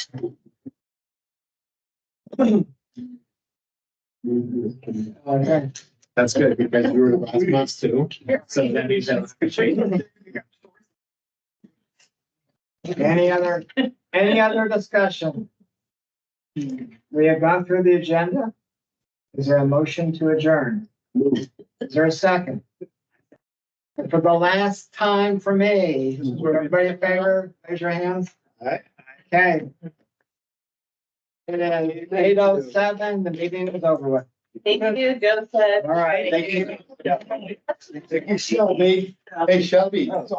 That's good because we were the last months too. So that means that's a change. Any other discussion? We have gone through the agenda. Is there a motion to adjourn? Is there a second? And for the last time for me, everybody in favor, raise your hands. Aye. Okay. It is 8:07, the meeting is over with. Thank you, Joseph. All right, thank you. Thank you, Shelby. Hey, Shelby.